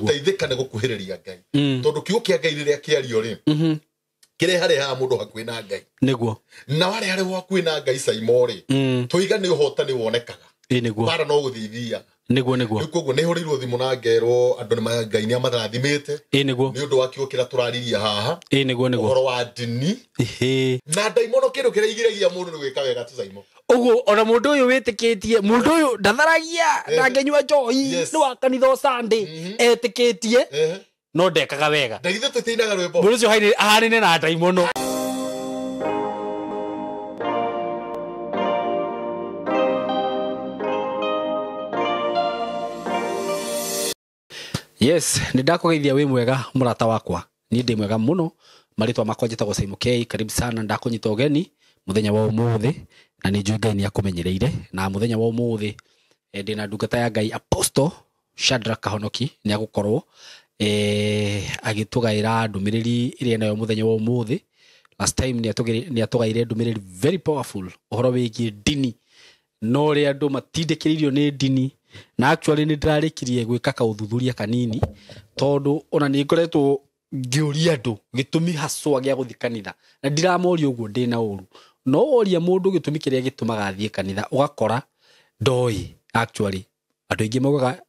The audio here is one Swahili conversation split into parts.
teithika ne gukuhiriria Ngai tondu kiugo kia Ngai riria kiario ri kire hare mundu hakwi na Ngai niguo na wale hare wakwi na Ngai saimori tuiga ni uhotani wonekaga niguo bara no guthithia niguo koguo ni hurirwo thimu na ngero andu ni Ngai ni amarathimite niguo ni undu wa kiugo kira turariria haha niguo uhoro wa dini na daimono kindu kire igiragia mundu ni gwika wega tu saimo uguo ona mundu uyu witikitie mundu uyu ndatharagia ndangenywa njohi ni wa kanitha Sunday etikitie no ndekaga wega ndagithe tutinaga rwimbo mundu ucio ahanine na daimono. Yes, nindakugeithia wi mwega murata wakwa. Ni ndi mwega muno. Maritwa makwa njitagwo Simon K. Karibu sana ndakunyita ugeni muthenya wa umuthi na ni njui Ngai ni akumenyereire na muthenya wa umuthi ndina ndungata ya Ngai Apostle Shadrack Kahonoki ni agukorwo agitugaira ndumiriri iri nayo muthenya wa umuthi. Last time ni atugaire ndumiriri very powerful uhoro wigie dini no ri andu matindikiririo ni dini na actually ni ndirarikirie gwika ka uthuthuria kanini tondu ona ni ngoretwo ngiuria andu gitumi haswa gia guthi kanitha na ndiramoria uguo ndina uru no oria mundu gitumi kiria gitumaga thie kanitha ugakora ndoi actually andu ingi mogaga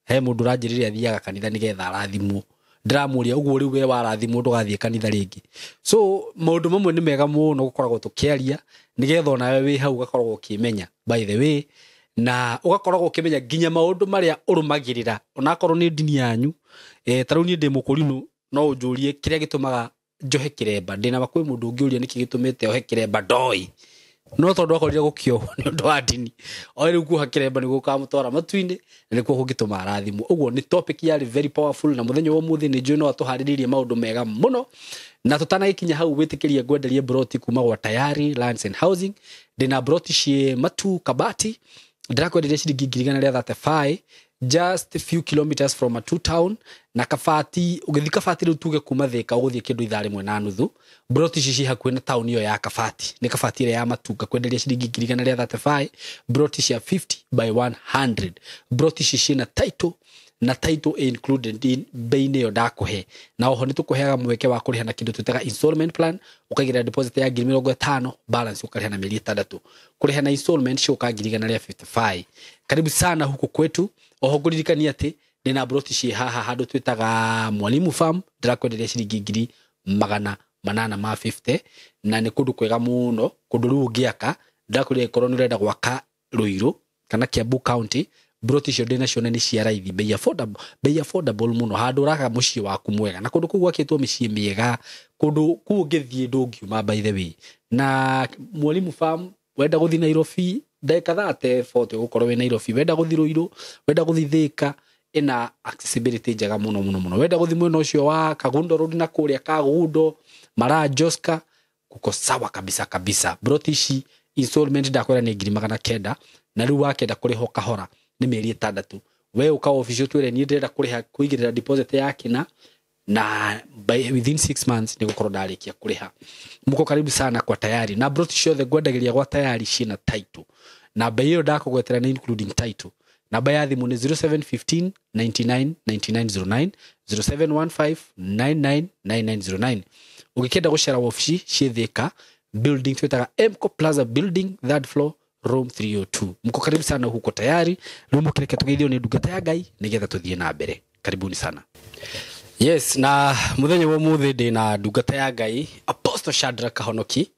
he mundu ranjiriria thiaga kanitha nigetha arathimwo ndiramoria uguo riu we warathimwo ndugathie kanitha ringi so maundu mamwe ni mega muno gukoragwo tukiaria nigetha ona we wi hau gakoragwo ukimenya by the way na ugakoragwo ukimenya ginya maundu maria urumagirira onakorwo ni dini yanyu tariu ni ndi mukurinu no unjurie kiria gitumaga njohe kiremba ndina bakwe mundu ungiuria niki gitumite ohe kiremba ndoi no tondu akorire gukio ni undu wa dini oire kuha kiremba ni gukamutwara matuinde ni kuo gituma arathimwo uguo ni topic yari very powerful na muthenya wa muthi ni njui no atuhariririe maundu mega muno na tutanagikinya hau witikirie ngwenderie broti kuma gwa Tayari Lands and Housing ndina broti cie Matu Kabati ndirakwenderia ciringi 135 just a few kilometers from Matu town na Kabati ugithika Kabati riu tuge kuma Thika uguthie kindu ithari mwe na nuthu broti cici hakuhe na town iyo ya Kabati ni Kabati ile ya Matu kwenderia ciringi 135 broti cia 50 by 100 broti cici na title included in beine yo ndakuhe na oho ni tukuheaga mweke wa kurihana kindu twitaga installment plan ukagira deposit ya 50 balance ukarihana mieri 3 kurihana installment shoka 155 karibu sana huko kwetu oho guririkania ati nina broti cie haha handu twitaga Mwalimu Farm ndirakwenderia ciringi 850 na ni kundu kwega muno kundu riu ngiaka ndakuria ikorwo ni urenda gwaka Ruiru kana Kiambu County broti cio ndina cio ni cia raithi bei affordable muno handu raka mucii waku mwega na kundu kugu akitwo micii miega kundu ku ngithie ndungiuma by the way na Mwalimu Farm wenda guthi Nairobi ndeka 40 gukorwo we Nairobi wenda guthi Ruiru wenda guthi Thika ina accessibility njega muno wenda guthi mwena ucio wa Kagundo road na kuria Kagundo Mara Joska kuko sawa kabisa broti ci installment ndakwera ni 900 na riu wakenda kuriho kahora ni mieri 6 we uka official twere ni ndenda kuriha kuigirira deposit yake na within 6 months ni gukorwo ndarikia kuriha muko karibu sana kwa Tayari na broti ciothe ngwendagiria gwa Tayari cina title na bei iyo ndakugwetera ni including title namba ya thimu ni 0715 99 9909 0715 999909 ugikenda gushara office cietheka building twitaga Emco Plaza building third floor room 302 mko karibu sana huko Tayari rumu kireke tugeithio ni ndungata ya Ngai nigetha tuthie na mbere karibuni sana. Yes na muthenya wa muthi ndina ndungata ya Ngai Apostle Shadrack Kahonoki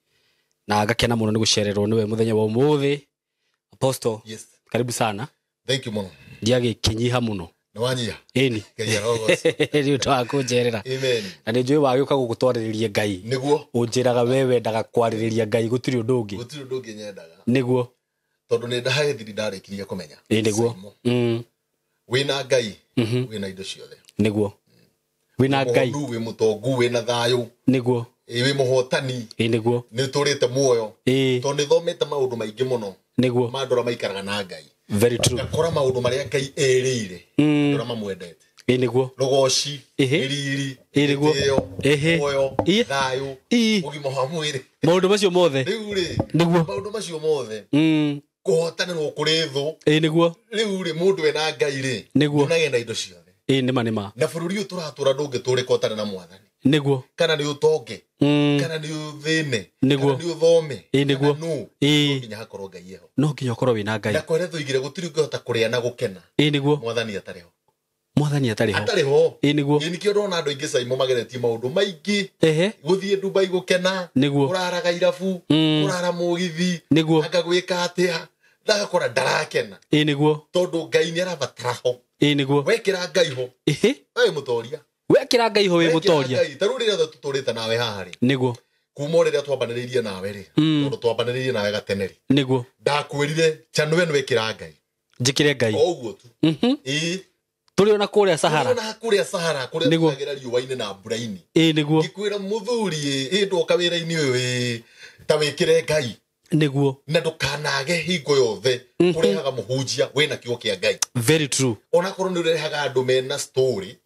na gakena muno ni gucererwo niwe muthenya wa muthi Apostle. Yes, karibu sana. Thank you muno. Ndiage kinyiha muno. Nawanyia. Eni. Ngai arogos. Riu twakunjerera. Amen. Na ni njui wagiuka gugutwaririria Ngai. Niguo. Unjiraga wewe ndaga kwaririria Ngai gutiri undu ungi. Gutiri undu ungi nyendaga. Niguo. Tondu ni ndahe thiri ndarikiria kumenya. Niguo. Wina Ngai. Wina indo ciothe. Niguo. Wina Ngai. Wi mutongu wina thayu. Niguo. Wi muhotani. Niguo. Ni turite muoyo. Tondu ni thomete maundu maingi muno. Niguo. Mandora maikaraga na Ngai. Very true. Akora maundu maria Ngai erire. Ndora mamwendete. Niguo. Rogoci. Iriri. Niguo. Muoyo. Thayu. Ugima wa mwiri. Maundu macio mothe. Riu ri. Niguo. Maundu macio mothe. Kuhotanirwo kuri thu. Niguo. Riu ri mundu ena Ngai ri. Niguo. Nagenda indo ciothe. nĩ ma na bũrũri ũyũ tũratũra ndũngĩtũrĩka ũtarĩ na mwathani nĩguo kana nĩ ũtonge kana nĩ ũthĩne Nĩguo. kana nĩ ũthome nĩguo. no Ĩĩ. nginya hakorwo Ngai eho no nginya ũkorwo wĩna Ngai na kweretwo igire gũtirĩ ũngĩhota kũrĩa na gũkena nĩguo mwathani atarĩ ho mwathani atarĩ ho atarĩ ho nĩguo nikĩo ndona andũ aingĩ caimo mageretie maũndũ maingĩ ehe gũthiĩ Dubai gũkena Nĩguo. kũraraga irabu kũrara mũgithi Nĩguo. agagwĩka atĩa ndagakora ndarakena nĩguo tondũ Ngai nĩ arabatara ho nĩguo wekĩra Ngai ho ehe we mũtoria wekĩra Ngai ho wĩ mũtoria tarũ rĩrĩa tũtũrĩte nawe haha rĩ nĩguo kuma rĩrĩa twambanĩrĩirie nawe rĩ tondũ twambanĩrĩirie nawe gateneri nĩguo ndakwĩrire chanwe nĩ wekĩra Ngai njĩkĩre Ngai ũguo tu ĩĩ tũrĩ ona kũrĩa Sahara ona kũrĩa Sahara kũrĩa Nĩguo. twagera riũa-inĩ na mbura-inĩ nĩguo ngĩkwĩra mũthuri ndoka wĩra-inĩ ũyũ ta wĩkĩre Ngai nĩguo na ndũkanage hingo yothe ũrehaga mũhunjia wĩna kiugo kĩa Ngai very true onakorwo nĩ ũrehaga andũ mena story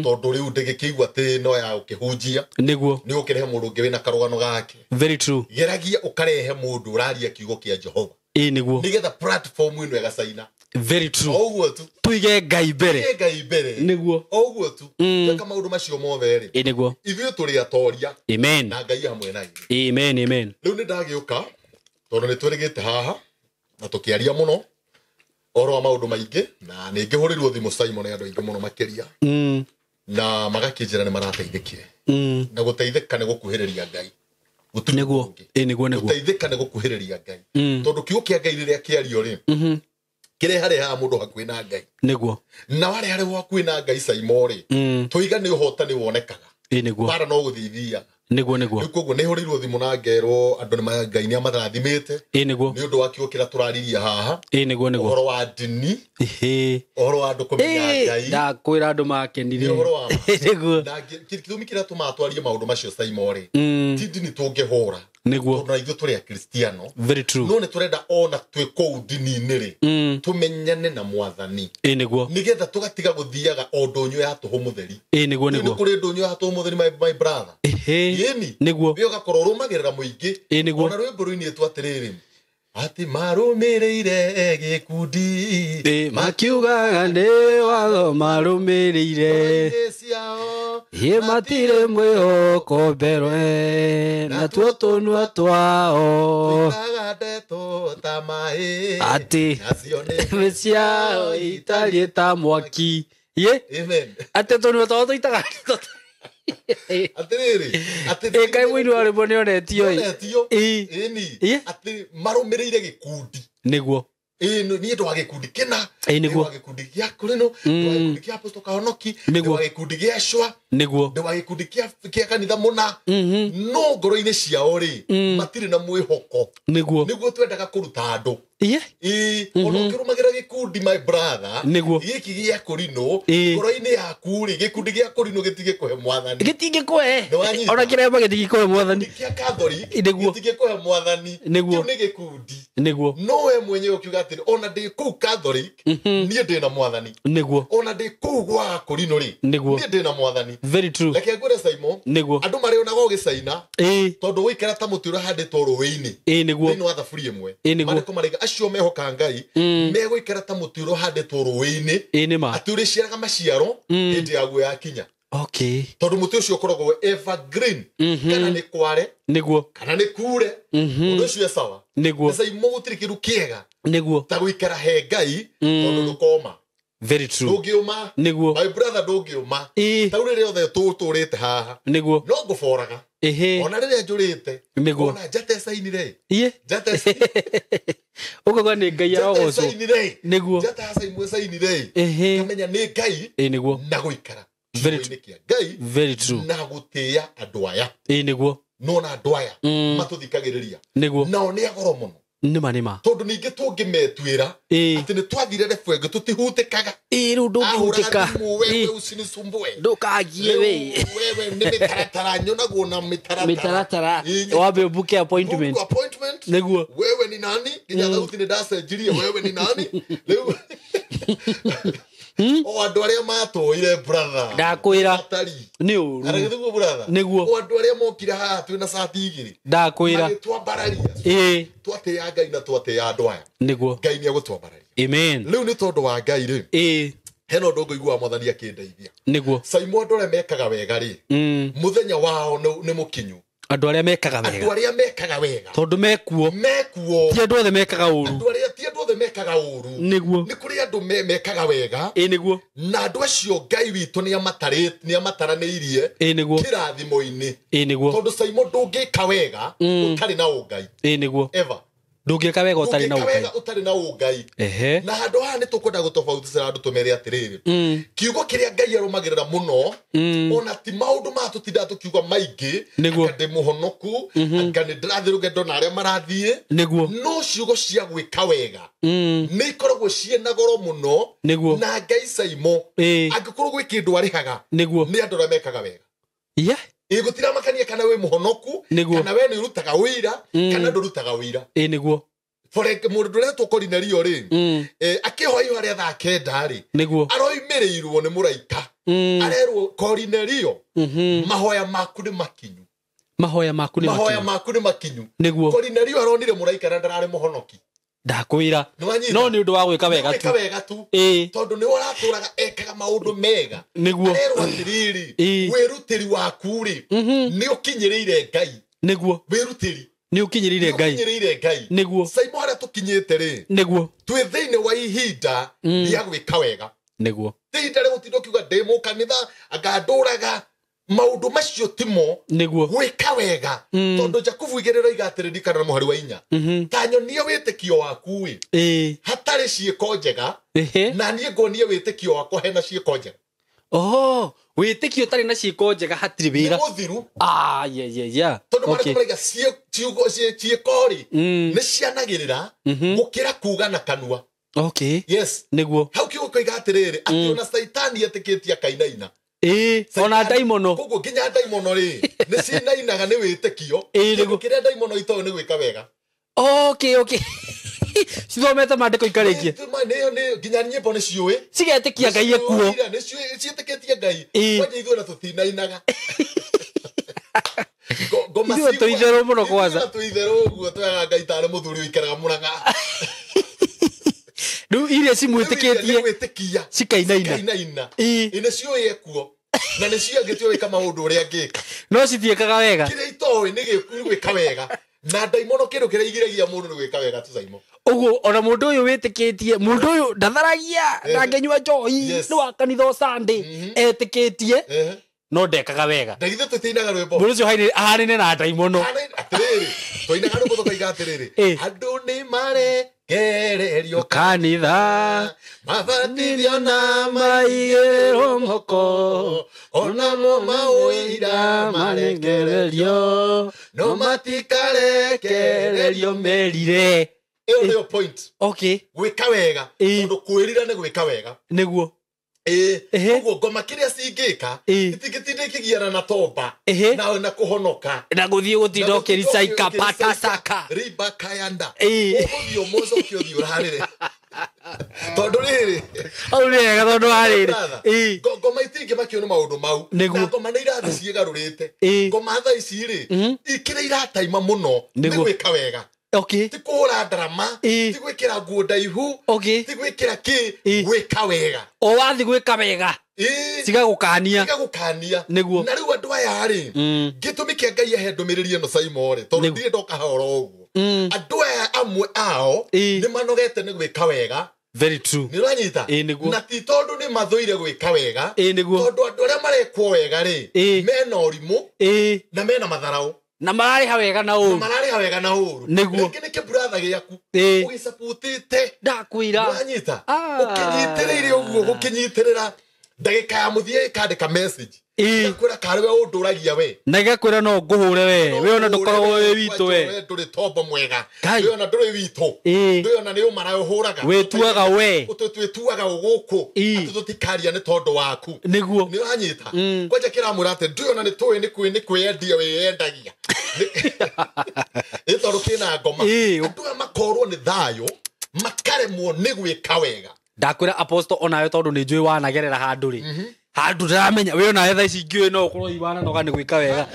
tondũ rĩu ndĩgĩkĩigua atĩ no ya ũkĩhunjia nĩguo nĩ ũkĩrehe mũndũ ũngĩ wĩna karũgano gake very true geragia ũkarehe mũndũ ũraria kiugo kĩa Jehova nĩguo nĩgetha platform ĩno ĩgacaina very true ũguo tu tuige Ngai mbere Ngai mbere nĩguo ũguo tu tweka maũndũ macio mothe rĩ nĩguo ithuĩ tũrĩ atoria amen na Ngai hamwe na ithuĩ amen amen rĩu nĩ ndagĩũka tondũ nĩ twĩrĩgĩte haha na tũkĩaria mũno oro wa maũndũ maingĩ na nĩ ngĩhũrĩrwo thimũ Simon nĩ andũ aingĩ mũno makĩria na magakĩnjĩra nĩ marateithĩkire na gũteithĩka nĩ gũkuhĩrĩria Ngai nĩguo nĩguo nĩguo gũteithĩka nĩ gũkuhĩrĩria Ngai tondũ kiugo kĩa Ngai rĩrĩa kĩario rĩ kĩrĩa harĩ haha mũndũ hakuhĩ na Ngai nĩguo na warĩ harĩ hakuhĩ na Ngai Simon rĩ tũiga nĩ ũhotani wonekaga nĩguo bara no gũthithia nĩguo rĩu koguo nĩ hũrĩirwo thimũ na ngerwo andũ nĩ Ngai nĩ amarathimĩte nĩguo nĩ ũndũ wa kiugo kĩrĩa tũrariria haha nĩguo nĩguo ũhoro wa ndini ũhoro wa andũ kũmenya Ngai ndakwĩra andũ makenire nĩ ũhoro wa nĩguo na gĩtũmi kĩrĩa tũmaga twarie maũndũ macio Simon rĩ ti ndini tũngĩhũra nĩguo tondũ na ithuĩ tũrĩ akristiano very true no nĩ tũrenda ona twĩ kũu ndini-inĩ rĩ tũmenyane na mwathani nĩguo nĩgetha tũgatiga gũthiaga o ndũnyũ ya tũhũ mũtheri nĩguo nĩ nĩguo kũrĩ ndũnyũ ya tũhũ mũtheri my brother yeni nĩguo we ũgakorwo ũrũmagĩrĩra mũingĩ nĩguo ona rwĩmbo-rũinĩ tu atĩrĩrĩ atĩ marũmĩrĩire gĩkundi makiugaga nĩ watho marũmĩrĩire ciao matirĩ mwĩhoko mberwe natuo tũnua twao tũikaga ndeto ta maĩ atĩ nacio nĩ ciao itariĩ ta mwaki amen atĩ tũnua twao tũitaga atĩrĩrĩ Ngai mũini wa rwĩmbo nĩonetio ĩni atĩ marũmĩrĩire gĩkundi nĩguo niĩ ndwa gĩkundi kĩna nĩguo ndwa gĩkundi gĩa kũrĩno ndwa gĩkundi kĩa Apostle Kahonoki ndwa gĩkundi gĩa Shwa nĩguo ndwa gĩkundi kĩa kanitha mũna no ngoro-inĩ ciao rĩ matirĩ na mwĩhoko nĩguo twendaga kũruta andũ ona ũkĩrũmagĩra gĩkundi my brother nĩguo gĩkĩ gĩa kũrinũ ngoro-inĩ yaku rĩ gĩkundi gĩa kũrinũ gĩtigĩkũhe mwathani gĩtingĩkũhe ona kĩremba gĩtingĩkũhe mwathani kĩa Catholic nĩguo gĩtingĩkũhe mwathani nĩguo kĩu nĩ gĩkundi nĩguo no we mwenyewe ũkiuga atĩrĩ ona ndĩ kũu Catholic niĩ ndĩ na mwathani nĩguo ona ndĩ kũu gwa kũrinũ rĩ nĩguo niĩ ndĩ na mwathani very true reke ngwĩre Simon nĩguo andũ marĩonaga ũgĩcaina tondũ gũikara ta mũtĩ ũrahandĩtwo rũĩ-inĩ nĩguo thĩinĩ wa thaburia ĩmwe nĩguo marĩko marĩga acio mehoka Ngai megũikara ta mũtĩ ũrahandĩtwo rũĩ-inĩ nĩma atĩ ũrĩciaraga maciaro hĩndĩ yaguo yakinya okay tondũ mũtĩ ũcio ũkoragwo evergreen kana nĩ kware nĩguo kana nĩ kure ũndũ ũcio e sawa nĩguo Simon gũtirĩ kĩndũ kĩega nĩguo ta gũikara he Ngai tondũ ndũkoma very true ndũngĩũma nĩguo my brother ndũngĩũma ta rĩrĩa othe tũtũrĩte haha nĩguo no ngũboraga ona rĩrĩa njũrĩte nĩguo ona njate cainire njate ũkauga nĩ Ngai arogocwo nĩguo njate caimwe cainire kamenya nĩ Ngai nĩguo na gũikara kiugo-inĩ kĩa Ngai very true na gũtĩĩa andũ aya nĩguo nona andũ aya matũthikagĩrĩria nĩguo nao nĩ agoro mũno nĩma tondũ ningĩ tũngĩmetuĩra atĩ nĩ twathire rebwengo tũtihutĩkaga rĩu ndũngĩhutĩka ndũkagie wewe nĩ mĩtaratara nyonagwo na mĩtaratara wambe ũbuke appointment nĩguo wewe ni nani nginya thauti nĩ ndacenjirie wewe ni nani rĩu o andũ arĩa matũire brother ndakwĩra nĩ ũru aragĩthuguo brother nĩguo o andũ arĩa mokire haha twĩna cati igĩrĩ ndakwĩra twambararia twatĩĩa Ngai na twatĩĩa andũ aya nĩguo Ngai nĩ egũtwambararia amen rĩu nĩ tondũ wa Ngai rĩ heno ndongo igua mwathani akindeithia niguo Simon ndore mekaga wega ri muthenya wao ni mukinyu andu aria mekaga wega tondu mekuo ti andu othe mekaga uru niguo ni kuri andu mekaga wega niguo na andu acio Ngai witu ni amataraneirie niguo kirathimo-ini niguo tondu Simon ndungika wega utari na ungai niguo ever ndungika wega utari na ungai na handu haha nitukwenda gutofautisira andu tumere atiriri kiugo kiria Ngai arumagirira muno ona ti maundu ma tutinda tukiuga maingi akande muhonoku akande ndirathi rugendo na aria marathie no ciugo cia gwika wega ni ikoragwo ciena goro muno na Ngai Simon angikorwo gwi kindu arihaga ni andu aria mekaga wega igutira makania kana we muhonoku kana we ni urutaga wira kana ndurutaga wira niguo foreke mundu nduretwo Cornelio ri akihoyo haria thaa kenda ri aroimirirwo ni muraika arerwo Cornelio mahoya maku ni makinyu niguo Cornelio aronire muraika na ndarari muhonoki ndakwira no ni undu wa gwika wega tu tondu ni uraturaga ekaga maundu mega niguo arerwo atiriri wirutiri waku ri ni ukinyiriire Ngai niguo wirutiri ni ukinyiriire Ngai niguo Simon ara tukinyite ri niguo twi thiini wa ihinda ya gwika wega niguo ihinda ri gutindo kiuga demo kanitha aganduraga maundu macio timo niguo gwika wega tondu Jakubu igirira igatiriri kana muhari wa inya tanyonie witikio waku wi hatari ciiko njega na nie ngonie witikio wakwa hena ciiko njega witikio tari na ciiko njega hatiri wira muthiru tondu marikuiga ciiko ri ni cianagirira gukira kuga na kanua yes niguo hau kiugo koiga atiriri akiona Saitani etikitie kainaina ona daimono koguo nginya daimono ri ni cinainaga ni witikio kiria daimono ito ni gwika wega cithomete mandiko ikarikie ni nginya nyimbo ni ciui cigetikia Ngai ekuo ni ciitikitie Ngai kwanje ithuĩ na tutinainaga ithuĩ tuitherũ muno kwanza tuitherũ uguo twaga Ngai tare muthuri uikaraga Murang'a riu iria cimwitikitie cikainaina ine ciui ekuo na ni ciagitio wika maundu uria ngika no citiekaga wega kiria itoi ni gwika wega na daimono kindu kiria igiragia mundu ni gwika wega tu Simon uguo ona mundu uyu witikitie mundu uyu ndatharagia ndangenywa njohi ni wa kanitha Sunday etikitie no ndekaga wega ndagithe tutinaga rwimbo mundu ucio ahanine na daimono atiriri toinaga rwimbo tukaiga atiriri andu ni maregererio kanitha mabatithio na maigirwo moko ona mo mawira maregererio no matikarekererio merire iyo ndio point gwika wega tondu kwirira ni gwika wega niguo uguo ngoma kiria cingika itingitindikigiana na tomba na kuhonoka na guthie gutinda ukiricaika patasaka riba kayanda uthio mozo kiothio rarire tondu riri au ni wega tondu hariri ngoma itingi makio ni maundu mau ngoma ni irathi ciigarurite ngoma tha ici ri ikira irataima muno ni gwika wega ti kuhura ndarama ti gwikira nguo ndaihu ti gwikira ki gwika wega o wathi gwika wega cigagukania niguo na riu andu aya ri gitumi kia Ngai ahe ndumiriri ino Simon ri tondu ndire ndoka horo uguo andu aya amwe ao ni manogete ni gwika wega very true ni ranyita na ti tondu ni mathuire gwika wega tondu andu aria marekwo wega ri mena urimu na mena matharau na marariha wega na uru niguo niki brother giaku ugisaputite ndakwira ranyita ukinyitiriire uguo gukinyitirira ndagika ya muthie kandika message kwira kariwe unduragia we na gakwira no nguhure we ona ndukoragwo we witu we nduri tombo mwega we ona nduri witu we ona ni umara uhuraga wituaga we twituaga uguku tutikaria ni tondu waku niguo ni ranyita kwanja kiramura ati ndui ona ni tui ni kwendia we yendagia itoru kina ngoma andu makorwo ni thayo makaremwo ni gwika wega ndakwira apostle onawe tondu ni njui wanagerera handu ri handu ndiramenya we onawe tha ici ngiwe no ukorwo iwana noga ni gwika wega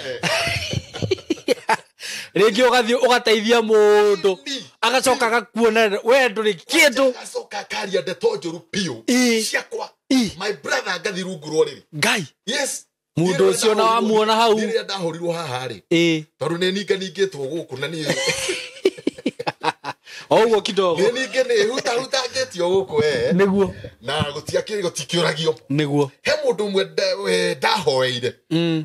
ringi ugathie ugateithia mundu agacoka gakuona we nduri kindu agacoka karia ndeto njuru piu ciakwa my brother ngathi rungu roriri ngai yes mundu ucio na wamuona hau ndiria ndahorirwo haha ri tondu ne ninganingitwo guku na ni oguo kidogo ninge ni huta ngetio guku niguo na gutikiuragio niguo he mundu mwe ndahoeire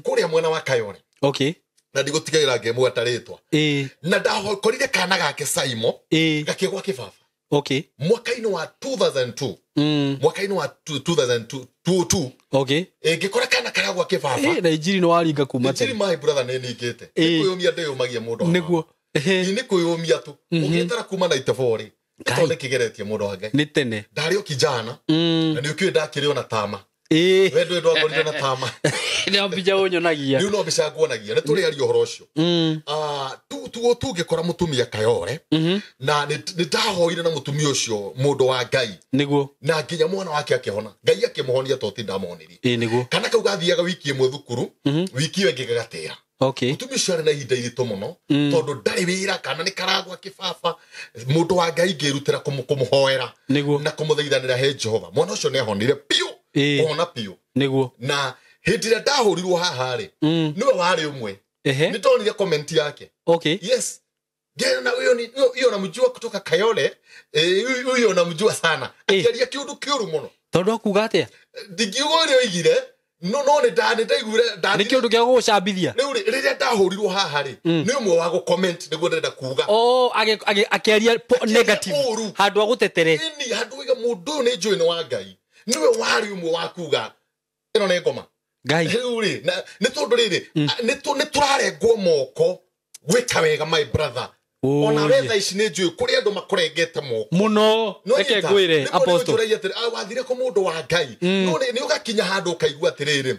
kuria mwena wa Kayole okay na ndigutigaira ngemu ataritwa na ndakorire kana gake Saimo gakigwa kibaba okay mwaka-ini wa 2002 mwaka-ini wa 2002 okay ngikora kana karagwa kibaba na injiri no waringa kuma tene my brother ne ningite nikuyumia ndeyumagia mundu niguo ni kuyumia tu ungitara kuma na itefori tonde kigeretie mundu wa Ngai ni tene ndario kijana na ni ukiwe ndakirio na tama wendo ndo akorire na tama ni ambija unyonagia ni no mbica nguonagia ni turi ari ohoro ucio tu ngikora mutumia Kayole na ni ndahoire na mutumia ucio mundu wa Ngai niguo na nginya mwana wake akihona Ngai akimuhonia toti ndamoniri niguo kana kau gathiaga wiki imwe thukuru wiki iyo ngigagatira okay mutumia ucio ari na ihinda irito muno tondu ndari wira kana ni karagwa kibaba mundu wa Ngai ngirutira kumuhoera na kumuthaithanira he Jehova mwana ucio ni ahonire piu ona piu niguo na hindira ndahurirwo haha ri niwe wari umwe ni tonire comment yake okay yes gena huyo namjua kutoka Kayole huyo namjua sana akiaria kiundu kiuru muno tondu akuga atia ndigiugo ri oigire no ni ndaiguire ni kiundu kia gucambithia riu riria ndahurirwo haha ri ni umwe wa gu comment niguo ndenda kuga akiaria negative handu agutetere ni handu iga mundu ni njui ni wa Ngai niwe wari umwe wa kuga ino ni ngoma Ngai riu ri ni tondu riri ni turarengwo moko gwika wega my brother ona wetha ici ni njui kuri andu makurengete moko muno eke ngwire apostle wathire ko mundu wa Ngai no ni ugakinya handu ukaigua atiriri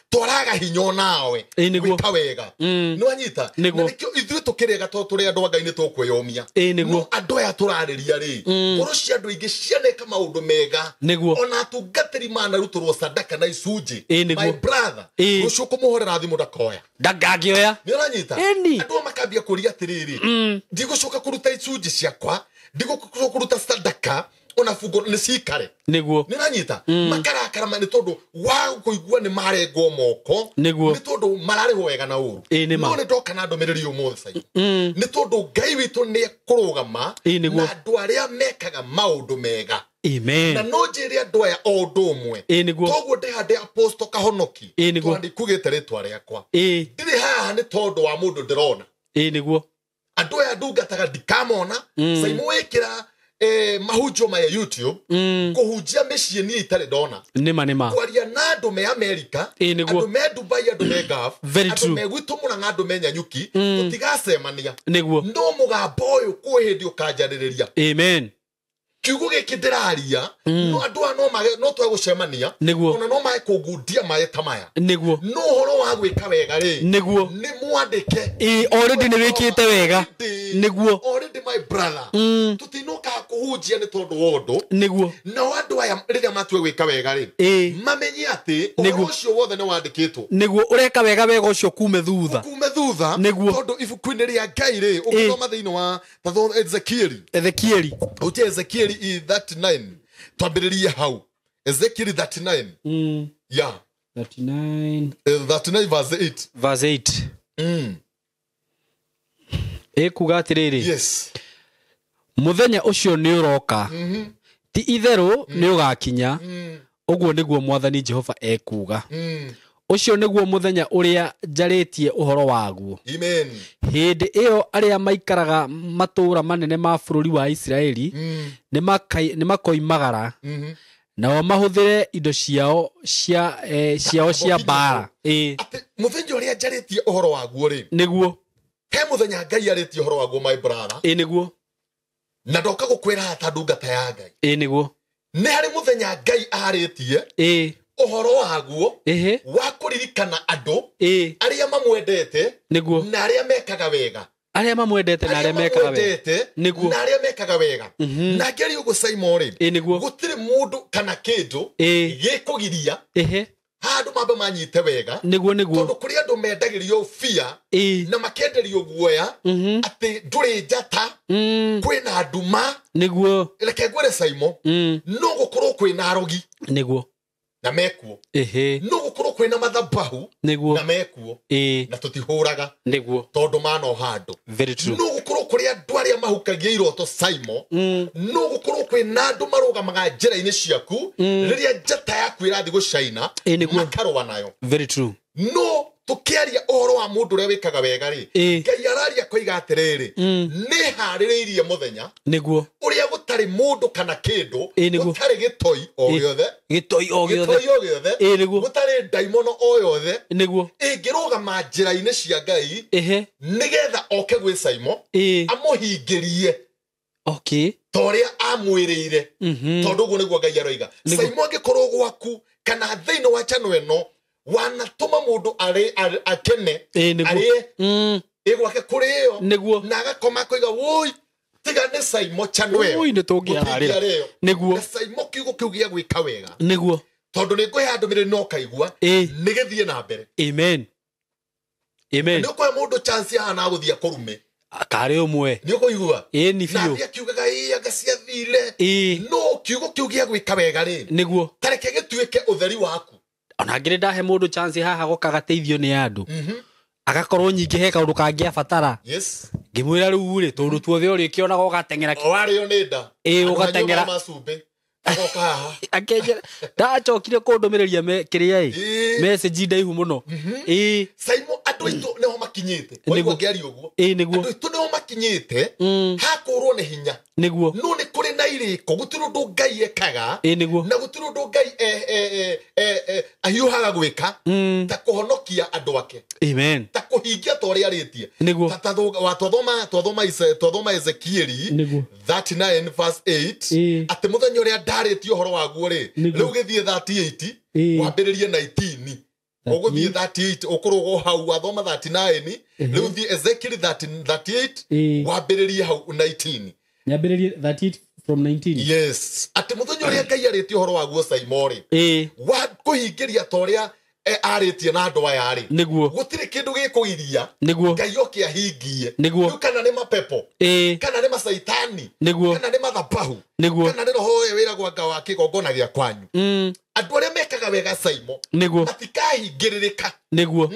toraga hinyo nawe gwika wega no anyita nikio ithuĩ tukirega to turi andu wa Ngai ni tukwiyomia no andu aya turariria ri ngoro cia andu ingi cianeka maundu mega ona tungatiri mana ruturwo sadaka na icunji my brother rucio kumuhorera thimu ndakoya ndangangioya ni uranyita andu makambia kuria atiriri ndigucoka kuruta icunji ciakwa ndigucoka kuruta sadaka ona fungo ni cikare niguo ni ranyita makarakara mani tondu wa kuigua ni marengwo moko ni tondu marari wega na uru no ni ndoka na ndomereri umuthi sai ni tondu Ngai witu ni kurugama na andu aria mekaga maundu mega amen na no njiri andu aya o ndumwe toguo ndihande apostle Kahonoki twandi kugite ritwa riakwa ndiri haha ni tondu wa mundu ndirona niguo andu aya ndungataga ndikamona Saimo wikira mahunjio ma YouTube kuhunjia micii ni itari ndona nima kwaria na andu me America andu me Dubai andu me Gulf andu me gwitumura na andu me Nyanyuki tutigacemania no mugambo uyu kwi hindi ukanjaririria amen kiugo giki ndiraria no andu no twegucemania ona no mae kungundia mae tamaya niguo no horo wa gwika wega ri niguo ni mwandike already ni wikite wega niguo already my brother tutinoka kuhunjia ni tondu wondu niguo na andu aya riria matwe gwika wega ri mamenye ati ucio wothe ni wandikitwo niguo ureka wega wega ucio kume thutha niguo tondu ibuku-ini ria Ngai ri ukithoma thiini wa Ezekieli utie Ezekieli 39 twambiririe hau Ezekieli 39 yeah 39 verse 8 kuga atiriri yes muthenya ucio ni uroka ti itheru ni ugakinya uguo niguo Mwathani Jehova ekuga ucio niguo muthenya uria njaritie uhoro waguo amen hindi iyo aria maikaraga matura manene ma bururi wa Israeli ni makoimagara nao mahuthire indo ciao cia bara muthenya uria njaritie uhoro waguo ri niguo he muthenya Ngai aritie uhoro waguo my brother niguo na ndoka gukwira ata ndungata ya Ngai niguo ni hari muthenya Ngai aritie uhoro waguo wa kuririkana andu aria mamwendete na aria mekaga wega aria mamwendete na aria mekaga wega niguo na aria mekaga wega na ngeri ugo Saimo ri gutire mundu kana kindu gikugiria andu mambe manyite wega niguo tondu kuri andu mendagirio fear na makenderio guoya ati nduri njata kwina nduma niguo reke ngwire Saimo no gukorwo kwina arogi niguo na mekuo no gukorwo kwina mathabahu niguo na mekuo na tutihuraga niguo tondu mano handu very true no gukorwo kuri andu aria mahukagia iroto Saimo no gukorwo kwina andu marugamaga njira-ini ciaku riria njata yaku irathi gucaina makarwa nayo very true no tukiaria ohoro wa mundu uria wikaga wega ri ngai araria koiga atiriri ni haririirie muthenya niguo uria gutari mundu kana kindu gutari gitoi o giothe niguo gutari daimono o yothe niguo ingirugama njira-ini cia ngai nigetha oke gwi Saimo amuhingirie toria amwirire tondu guo niguo ngai aroiga Saimo angikorwo gwaku kana thiini wa channel eno wanatuma mundu akene arie igwake kurio na agakoma koiga woi tiga ni Saimo channel eno woi nitungiarira niguo Saimo kiugo kiu gia gwika wega niguo tondu ni ngwe andu mire no kaigua nigithie na mbere amen ni ko mundu chance ana guthia kurume kare umwe ni kuigua ni fiu na kiugaga agacia thire no kiugo kiu gia gwika wega ri niguo tareke gituike utheri waku ona ngire ndahe mundu chance haha gukagateithio ni andu agakorwo nyingi he kaundu kangia batara ngimwira riu ri tondu tuothe uri kiona gogatengera wario ni nda ugatengera masumbe agoka haha akenjera ndachokire kundumireria kiria message ndaihu muno Saimo andu itu neho makinyite waigua ngiario guo niguo andu itu neho makinyite hakurwo ni hinya niguo no ni kuri na iriko gutiru ndu ngai ekaga niguo na gutiru ndu ngai ahiuhaga gwika ta kuhonokia andu ake amen ta kuhingia toria aritie niguo twathoma Ezekieli 39 verse 8 ati muthenya uria ndaritio uhoro waguo ri riu githie 38 wambiririe 19 uguthie 38 ukurugo hau wathoma 39 riu thie Ezekieli 38 wambiririe hau 19 nyambiririe 38 from 19 yes ati muthenya uria ngai aritie uhoro waguo Saimo ri wa kuhingiria toria aritie na andu aya ri niguo gutire kindu gikuiria niguo ngai oke ahingie niguo kana ni mapepo kana ni masaitani niguo kana ni mathabahu niguo kana ni roho wira gwa nga wa kigongona gia kwanyu andu aria mekaga wega Saimo niguo matikahingiririka niguo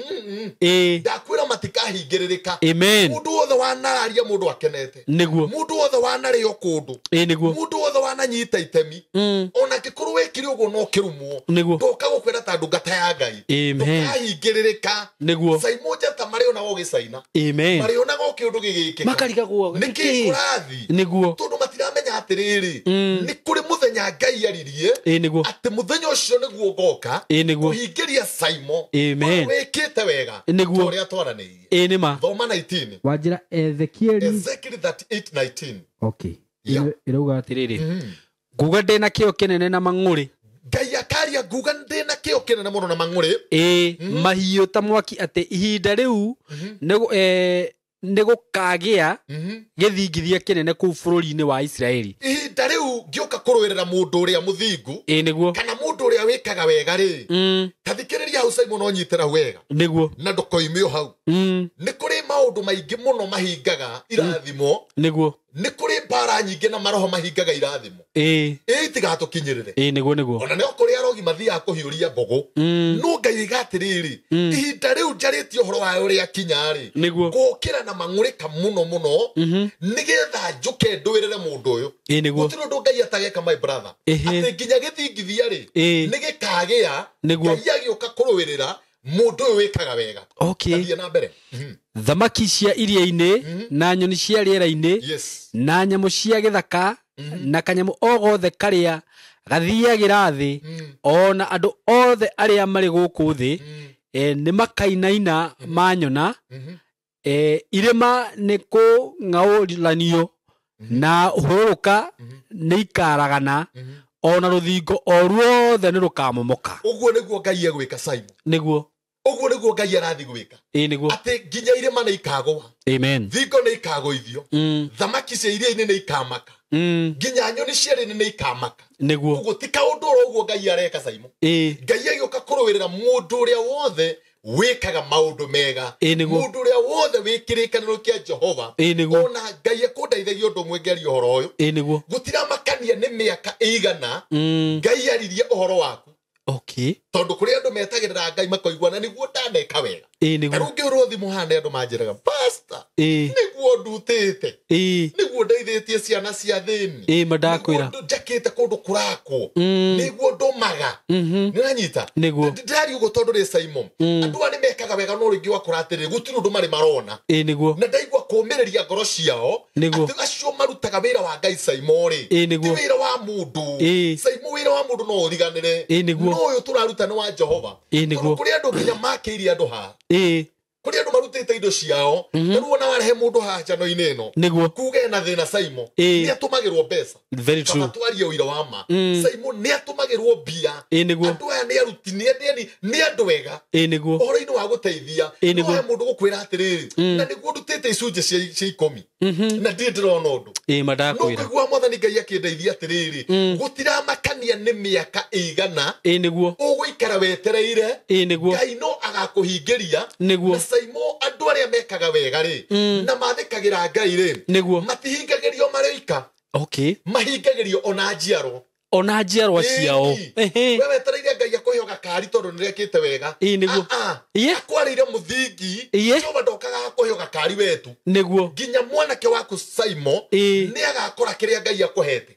ndakwira matikahingiririka amen mundu wothe wanararia mundu akenete niguo mundu wothe wanario kundu niguo mundu wothe wananyita itemi ona ngikuru wekire uguo no kirumwo niguo ndoka gukwira ta ndungata ya ngai amen ndahingiririka niguo Saimo njata mari ona gogicaina amen mari ona go kiundu gigiki makariga guo niki kurathi niguo tondu matiramenya atiriri ni kuri muthenya ngai aririe niguo ati muthenya ucio niguo goka kuhingiria Saimo amen wekite wega niguo toria twaranirie nima thoma 19 wajira Ezekieli 38:19 okay irauga atiriri nguga ndina kio kinene na mang'uri ngai akaria nguga ndina kio kinene muno na mang'uri mahiu ta mwaki ati ihinda riu nigukagia githingithia kinene kuu bururi-ini wa Israeli ihinda riu ngioka kurwirira mundu uria muthingu niguo kana mundu uria wikaga wega ri tathikiriria hau Saimo no nyitira wega niguo na ndukoimio hau ni kuri maundu maingi muno mahingaga irathimo niguo ni kuri mbara nyingi na maroho mahingaga irathimo tigatukinyirire niguo ona ni kuri arogi mathiaga kuhiuria mbogo no ngai igatiriri ihinda riu njaritio horo wa uria kinyari gukira na mang'urika muno nigetha njuke ndwirire mundu uyu gutiro ndu ngai atageka my brother ati nginya githingithia ri nigikagia ngai agioka kurwirira mundu uyu wikaga wega okay na mbere thamaki cia iria-ini na nyoni cia riera-ini na nyamu cia githaka na kanyamu o gothe karia gathiagira thi ona andu othe aria mari guku thi ni makainaina manyona irima ni ku ng'auranio na huruka ni ikaragana ona ruthingo o ruothe ni rukamomoka uguo niguo ngai egwika Saimo niguo uguo niguo ngai arathi gwika niguo ati nginya irima ni ikagwa amen thingo ni ikagũithio thamaki cia iria-ini ni ikamaka nginya nyoni cia rĩnĩ ni ikamaka niguo uguo ti kaundu ro uguo ngai areka Saimo ngai agioka kurwirira mundu uria wothe wikaga maundu mega mundu uria wothe wikirikaniro kia Jehova ona Ngai ekundeithagia undu mwe ngeri uhoro uyu gutira makania ni miaka igana Ngai aririe uhoro waku tondu kuri andu metagirira Ngai makoiguana niguo ndaneka wega arungi urothi muhane andu manjiraga pastor niguo ndutite niguo ndeithitie ciana cia thini madakwira njakite kundu kurako niguo ndumaga niranyita ndari ugo tondu ri Simon andu ani mekaga wega no ringi wakora atiri gutiri undu mari marona na ndaigua kumiriria ngoro ciao ati acio marutaga wira wa Ngai Simon ri wira wa mundu Simon wira wa mundu no uthiganire no uyu turaruta ni wa Jehova kuri andu nginya makiiri andu ha kuri andu marutite indo ciao ruo na warehe mundu ha chano ineno kuge na thina Simon ni atumagirwo pesa very true atwarie wira wa ma Simon ni atumagirwo bia andu aya ni aruti ni andu wega ohoro-ini wa guteithia no mundu gukwira atiriri na niguo ndutite icunje cia 10 na ndirona undu madakwira no kugwa mwathani Ngai akindeithia atiriri gutira makania ni miaka igana uguikara wetereire Ngai no agakuhingiria na Simon andu aria mekaga wega ri na mathikagira Ngai ri matihingagirio marika mahingagirio ona njiarwa ciao wewe tereire Ngai akuheoga kari tondu nirekite wega akwarire muthingi Jehova ndokaga akuheoga kari wetu nginya mwanake waku Simon ni agakora kiria Ngai akuhete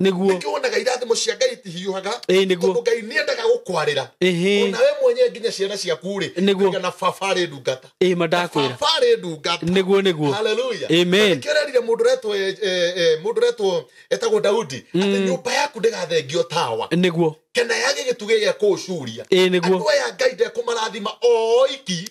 niguo nikionaga irathimo cia Ngai tihiuhaga tondu Ngai niendaga gukwarira ona we mwenye nginya ciana ciaku ri na fafari ndungata madakwira fafari ndungata niguo haleluya amen kirerire mundu retwo etagwo Daudi ati nyumba yaku ndigathengio tawa niguo kena yage gituge gya kucuria andu aya Ngai ndekũmarathima oiki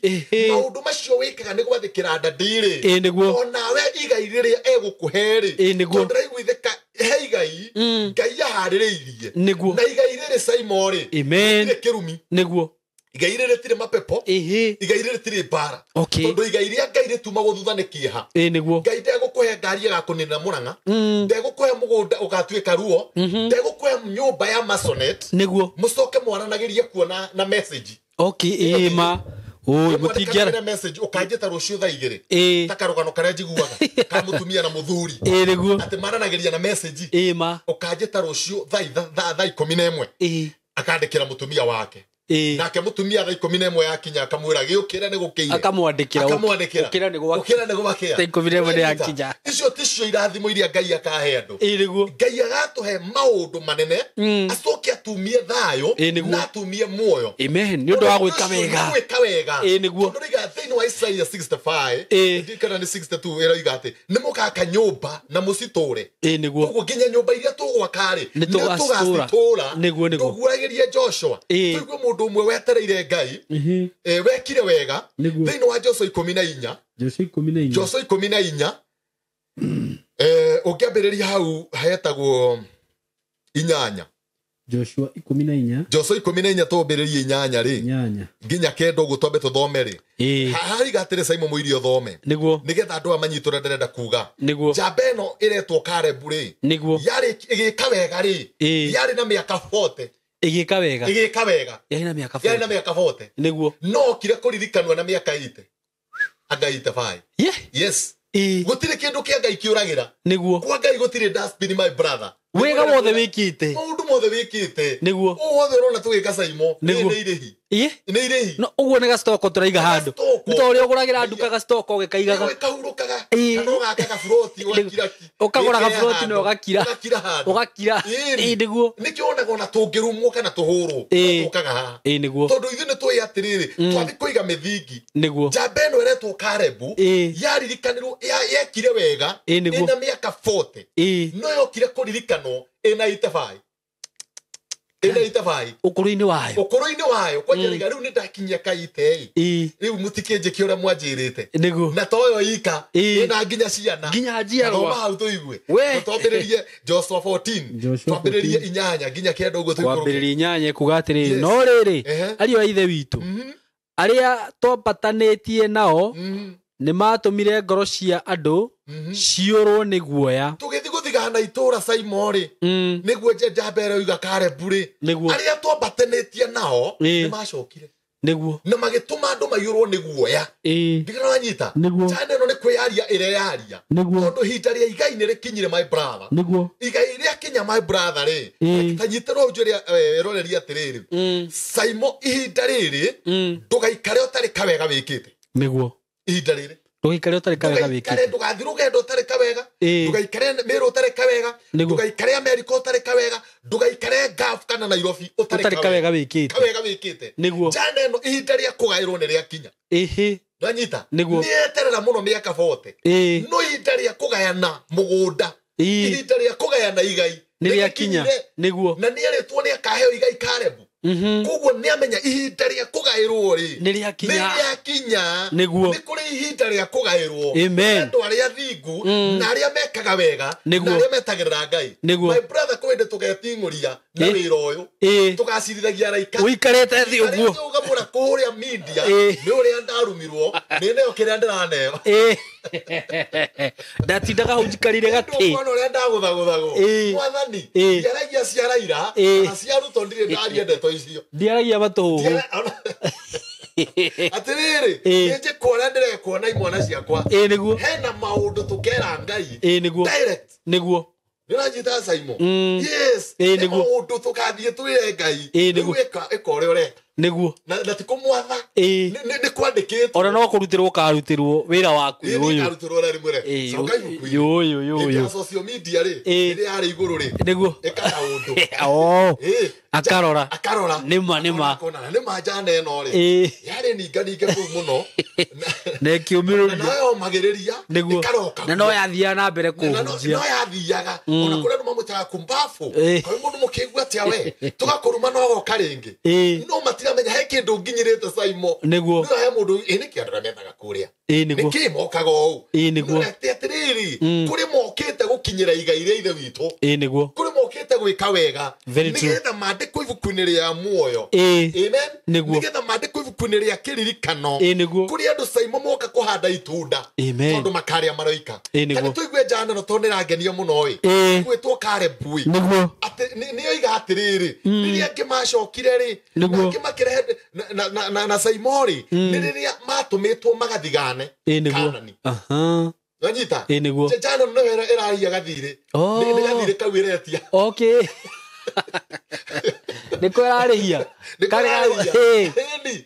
maundu macio wikaga ni gwathikira ndandiri onawe igai riria egukuheri tondu raiguithika he igai Ngai ahaririirie na igai riri Simon ri amen kirumi niguo igai riri tiri mapepo igai riri tiri bara tondu igai ria Ngai ritumagwo thutha ni kieha niguo Ngai ndegũkũhe ngari igakunina muranga ndegũkũhe mugunda ugatuika ruo ndegũkũhe nyumba ya masonet niguo mucoke mwaranagirie kuona na message ma mutingiara na message ukanjeta rucio thaa 2 takarugano karia njiguaga ka mutumia na muthuri niguo ati maranagiria na message ukanjeta rucio thaa 11 akandikira mutumia wake nake mutumia thaa 11 yakinya akamwira giukira ni gukiire akamwandikira ukira ni gwakia thaa 11 ni yakinya icio ticio irathimo iria Ngai akahe andu Ngai agatuhe maundu manene acoke atumie thayo na atumie muoyo amen ni undu wa gwika wega niguo nduriga thiini wa Isaiah 65 ndikana ni 62 era igate ni mukaka nyumba na musiture niguo uguo nginya nyumba iria tugwakari ni tugacitura niguo tuguagirie Joshua tuigwe mundu umwe wetereire Ngai wekire wega thiini wa Joshua 14 Joshua 14 ukiambiriria hau hetagwo inyanya Joshua 14 tobiririe inyanya ri nginya kendo gutwambe tuthome ri hari gatire Simon muirio thome nigetha andu amanyitura nderenda kuga jabeno iretwo Karebu ri yari igika wega ri yari na miaka 40 igika wega yari na miaka 40 niguo no kire kuririkanwa na miaka 80 anga 85 yes gutire kindu kia Ngai kiuragira niguo kwa Ngai gutire dustbin my brother wega wothe wikite maundu mothe wikite niguo wothe urona tugika Simon ni irihi ni irihi no uguo ni gastoko turaiga handu ni to uri uguragira nduka gastoko ugikaigaga wikahurukaga kana ugakaga froti ugakiraki ukagura ga froti no ugakira niguo nikionaga ona tungirumwo kana tuhuru tukaga ha niguo tondu ithu ni twi atiriri twathi kuiga mithingi niguo jabeno eretwo Karebu yaririkanirwo yekire wega ina miaka 40 no yokire kuririkana ina 85 ukuru-ini wayo kwa njariga riu ni ndakinyia kaite riu mutikinje kiura mwanjirite na toyo ika ina nginya ciana nginya njiarwa hau tuigwe twambiririe Joshua 14 twambiririe inyanya nginya kendo uguo twambiririe inyanya kugatiri no riri ario ithe witu aria twambatanetie nao ni matumire ngoro cia andu ciurwo ni guoya tugithi igana itura Saimori niguo njambere uiga Kareburi aria twambatenetie nao ni macokire niguo na magituma andu maiyurwo ni guoya ndigana wanyita chane no ni kwiaria ire yaria tondu hinda ria igai ni rikinyire my brother igai ria kinya my brother ri tanyitirwo njuria roreria atiriri Saimo ihinda riri ndugaikare utari kawega wikite niguo ihinda riri ndugaikare utari kawega wikite ndugathi rugendo utari kawega ndugaikare mero utari kawega ndugaikare America utari kawega ndugaikare Gulf kana Nairobi utari kawega wikite niguo chane no ihinda ria kugairwo ni ria kinya Nanyita nieterera muno miaka 40 no ihinda ria kugayana mugunda ihinda ria kugayana igai ni ria kinya niguo na nieretwo ni akaheo igai Karebu koguo ni amenya ihinda ria kugairwo ri ni ria kinya niguo ni kuri ihinda ria kugairwo andu aria thingu na aria mekaga wega na aria metagirira Ngai my brother kwende tugetinguria na wira uyu tugacirithagia raika uikarete thi uguo ugamura kuria media ni uria ndarumirwo ni neo kiria ndiraneo ndatindaga hau njikarire gati kono uria ndaguthaguthago mwathani yaragia ciaraira na ciaruto ndire ndariendetwo icio ndiaragia batu atiriri nje kuona ndire kuona imwana ciakwa niguo hena maundu tukera Ngai direct niguo nirajita Saimo yes niguo maundu tukathie twire Ngai niguo ikore ore niguo na tikumwatha ni kwandikitwo ora no kurutirwo karutirwo wira waku uyu karutirwo ri mwire soka yo social media ri ri ari iguru ri niguo ikana undu akarora nima nima jana eno ri yari ninganinge ku muno ne kiumiro nayo magiriria ikaroka na no yathia na mbere kuhunjia no yathiaga ona kure no mamutaga kumbafu kwa mundu mukigwa tia we tugakuruma no goka ringi no matira menya he kindu nginyirite Saimo niguo no he mundu ini kiandura methaga kuria niki mokaga u niguo atiriri kuri mokite gukinyira igai ria ithe witu niguo kuri mokite gwika wega nigetha mandikwo ibuku-ini ria muoyo amen nigetha mandikwo ibuku-ini ria kiririkano kuri andu Saimo moka kuhanda itunda tondu makaria maroika kana tuigue jana no tonirangenia muno gwitwo Karebu ati ni oiga atiriri riria ngimacokire ri ngimakirehe na Saimori ni riria matumitwo magathigane Kanani Nanyita jana no eraria gathire ni gathire kawiretia okay nikwirarihia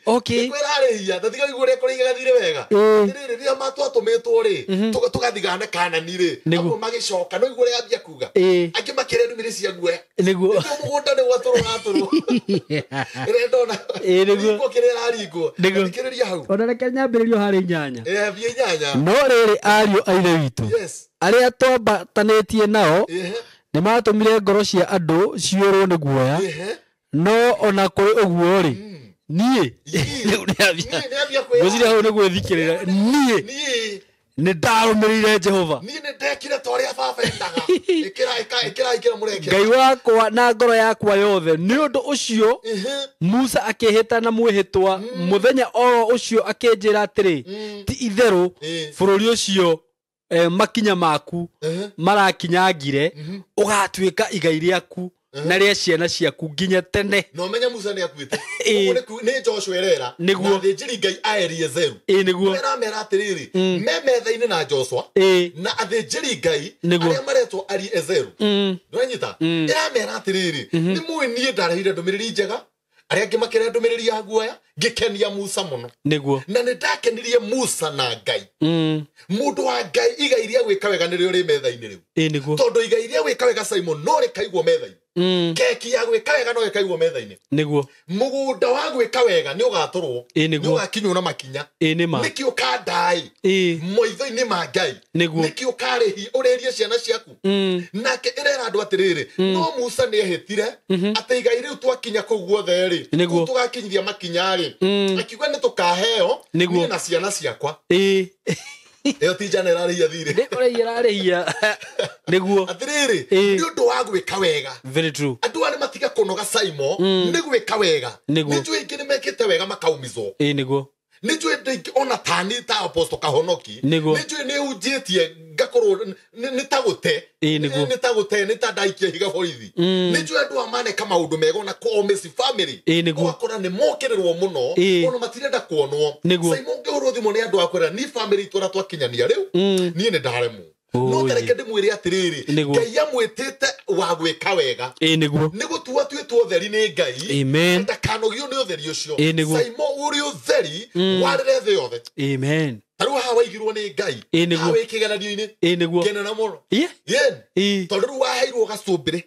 okay nikwirarihia ndatiga igure kuri gathire wega riri ria matwatumitwo ri tugathigana Kanani ri apo magicoka no igure ambia kuga angi makire ndumire cia guoya niguo mugunda ni gwaturwo ndona niguo kirera ringo ndikiriria hau ona reke nyambiririo hari nyanya bie nyanya no riri ario aire witu aria twambatanĩtie nao nĩ matumire ngoro cia andũ ciũrwo nĩ guoya no ona kũrĩ ũguo rĩ niĩ ngũciria hau nĩ gwĩthikĩrĩra niĩ nĩ ndarũmĩrĩire Jehova niĩ nĩ ndekire ta ũrĩa baba endaga ĩkĩra mũreke Ngai wakwa na ngoro yakwa yothe nĩ ũndũ ũcio Musa akĩhĩta na mwĩhĩtwa mũthenya oro ũcio akĩnjĩra atĩrĩ ti itherũ bũrũri ũcio makinya maku marakinyangire ugatuika igai riaku na ria ciana ciaku nginya tene no menya Musa ni akuite ni Joshua erera niguo athĩnjĩri Ngai aEliezeru niguo era mera atiriri metha-inĩ na Joshua na athĩnjĩri Ngai aria maretwo Eliezeru ndwanyita era mera atiriri ni mui nie ndarehire ndũmĩrĩri njega aria ngimakĩra ndũmĩrĩri ya guoya ngikenia Musa muno niguo na nindakenirie Musa na Ngai mundu wa Ngai igai ria gwika wega nĩrĩo rĩ metha-inĩ rĩu niguo tondu igai ria gwika wega Simon no rĩkaigwo metha-inĩ keki ya gwika wega no ĩkaigwo metha-inĩ niguo mugunda wa gwika wega ni ugaturwo ni ugakinywo na makinya niki ukandai moitho-inĩ ma Ngai niki ukarihi urerie ciana ciaku nake irera andu atiriri no Musa ni ehitire ati igai riu twakinya kũu guothe ri tugakinyithia makinya ri akiuga ni tukaheo ni na ciana ciakwa Eo tija nerarihia thire. Ndikore irarihia. Niguo. Atiriri, ni undu wa gwika wega. Very true. Andu ari matiga kunoga Saimo, ni gwika wega. Ni njui ingi ni mekite wega makaumizwo. Niguo. nijue ndingi ona tani ta apostle Kahonoki Niguo. nijue ne ujetie ngakorwo nitagute Niguo. nitagute nitadaikia higa borithi nijue andu amane kama undu mego na komesi family Niguo. wakora ni mokererwo muno ono matirenda kuonwo Niguo. sai monge urothimo ni andu akwera ni family twara twakinyania riu nie ni ndaremu no tareke ndimwire atiriri ngai amwitite wa gwika wega niguo nigutua twitwo utheri ni ngai amen ndakanogio ni utheri ucio niguo saimo uri utheri warire thi yothe amen taru hawa waigirwo ni ngai hawa ikigeranio-ini niguo kenana muno yen tondu ru waheirwo gacumbire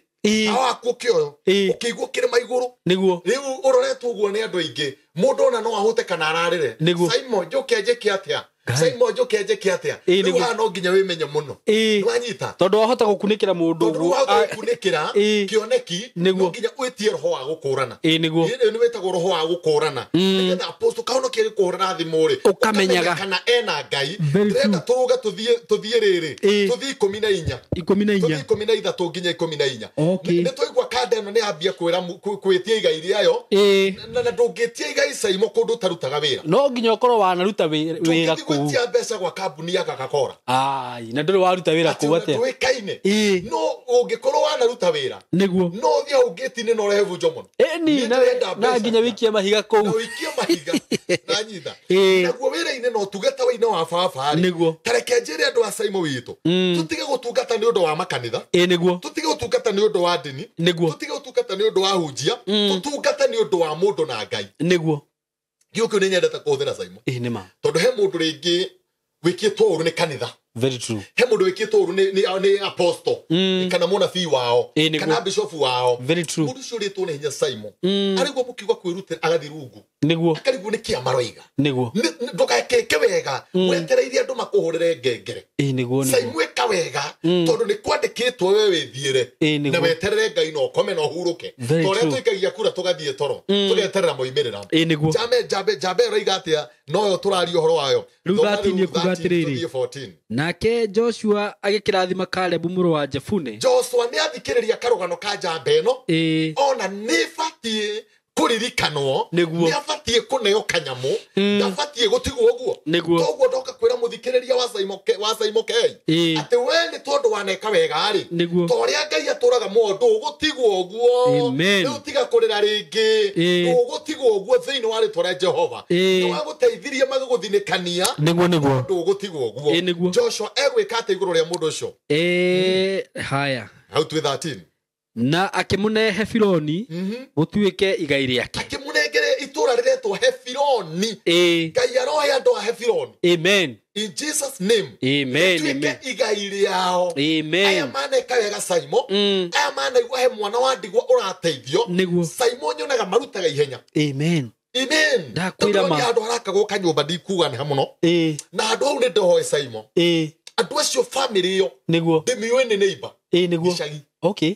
awa kukioyo ukigwo kirima iguru niguo riu uroretwo guo ni andu aingi mundu ona no ahute kana ararire saimo njukenje kiatia saimo njukenje kiatia riu hano nginya wimenye muno nwanyita tondu wahota gukunikira mundu tondu wahota gukunikira kioneki no nginya witie roho wa gukurana niguo ni wetagwo roho wa gukurana nigetha apostle Kahonoki gukurana thimuri ukamenyaga kana ena ngai ndrenda turuga tuthie riri tuthie 14 13 nginya 14 ni twaigwa kanda ino ni ambia kwira kwitia igai riayo na ndungitia igai saimo kundu tarutaga wira no nginya ukorwo wanaruta wira ku gwitia mbeca gwa kambuni ya Coca-Cola na nduri waruta wira ku atia twikaine no ungikorwo wanaruta wira niguo no thia ungitine no rehe vunjo muno na nginya wikie mahiga ku na wikie mahiga na nyitha naguo wira-ini no tugata wa ina wa baba niguo tareke njire andu a saimo witu tutige gutungata ni undu wa makanitha niguo tutige gutungata ni undu wa ndini niguo tutige gutungata ni undu wa hunjia tutungata ni undu wa mundu na ngai niguo gĩũkũ nĩ nyendete kũhũthĩra saimo nĩma tondũ he mũndũ rĩngĩ wĩkĩtwo ũru nĩ kanitha very true he mũndũ wĩkĩtwo ũru nĩ apostle kana mũnabii wao kana bishop wao very true mũndũ ũcio rĩtwo nĩ hinya saimo arĩguo mũkiuga kwĩrutĩra agathiĩ rungu nĩguo akarigwo nĩ kĩama roiga nĩguo ndũgakeke wega wetereire andũ makũhũrĩre ngengere nĩguo saimo ĩka wega tondũ nĩ kwandĩkĩtwo we wĩthiĩre na weterere ngai na ũkome na ũhurũke tũrĩa tũikagia kura tũgathiĩ toro tũgeterera moimĩrĩra nĩguo jambe roiga atĩa noyo tũraria ũhoro wayo rũthati-inĩ kuga atĩrĩrĩ nake Joshua agĩkĩrathima Kalebu mũrũ wa Jefune Joshua nĩ athikĩrĩria karũgano ka jambe ĩno ona nĩ batiĩ kuririkanwo nĩ abatiĩ kũneo kanyamũ ndabatiĩ gũtigwo ũguo toguo ndoka kwĩra mũthikĩrĩria wa Saimo Kei atĩ we nĩ tondũ waneka wega-rĩ torĩa Ngai atũraga mũndũ ũgũtigwo ũguo rĩu tiga kũrĩra rĩngĩ ũgũtigwo ũguo thĩinĩ wa rĩtwa rĩa Jehova nĩ wagũteithirie magĩgũthinĩkania mũndũ ũgũtigwo ũguo Joshua egwĩka atĩ igũrũ rĩa mũndũ ũcio haya hau twĩ 13 na akĩmũne Hefironi gũtuĩke igai rĩake akĩmũnengere itũra rĩretwo Hefironi Ngai arohe andũ a Hefironi amen in Jesus name amen igai rĩao aya maneka wega Saimo aya manaigua he mwana wa ndigwa ũrateithio Saimo nyonaga marutaga ihenya amen ndakwĩra ma andũ arakagwo kanyũmba ndikuga nĩ hamuno na andũ hau nĩ ndohoe Saimo andũ acio family ĩyo ndĩmĩũĩ nĩ neighbor gĩcagi okay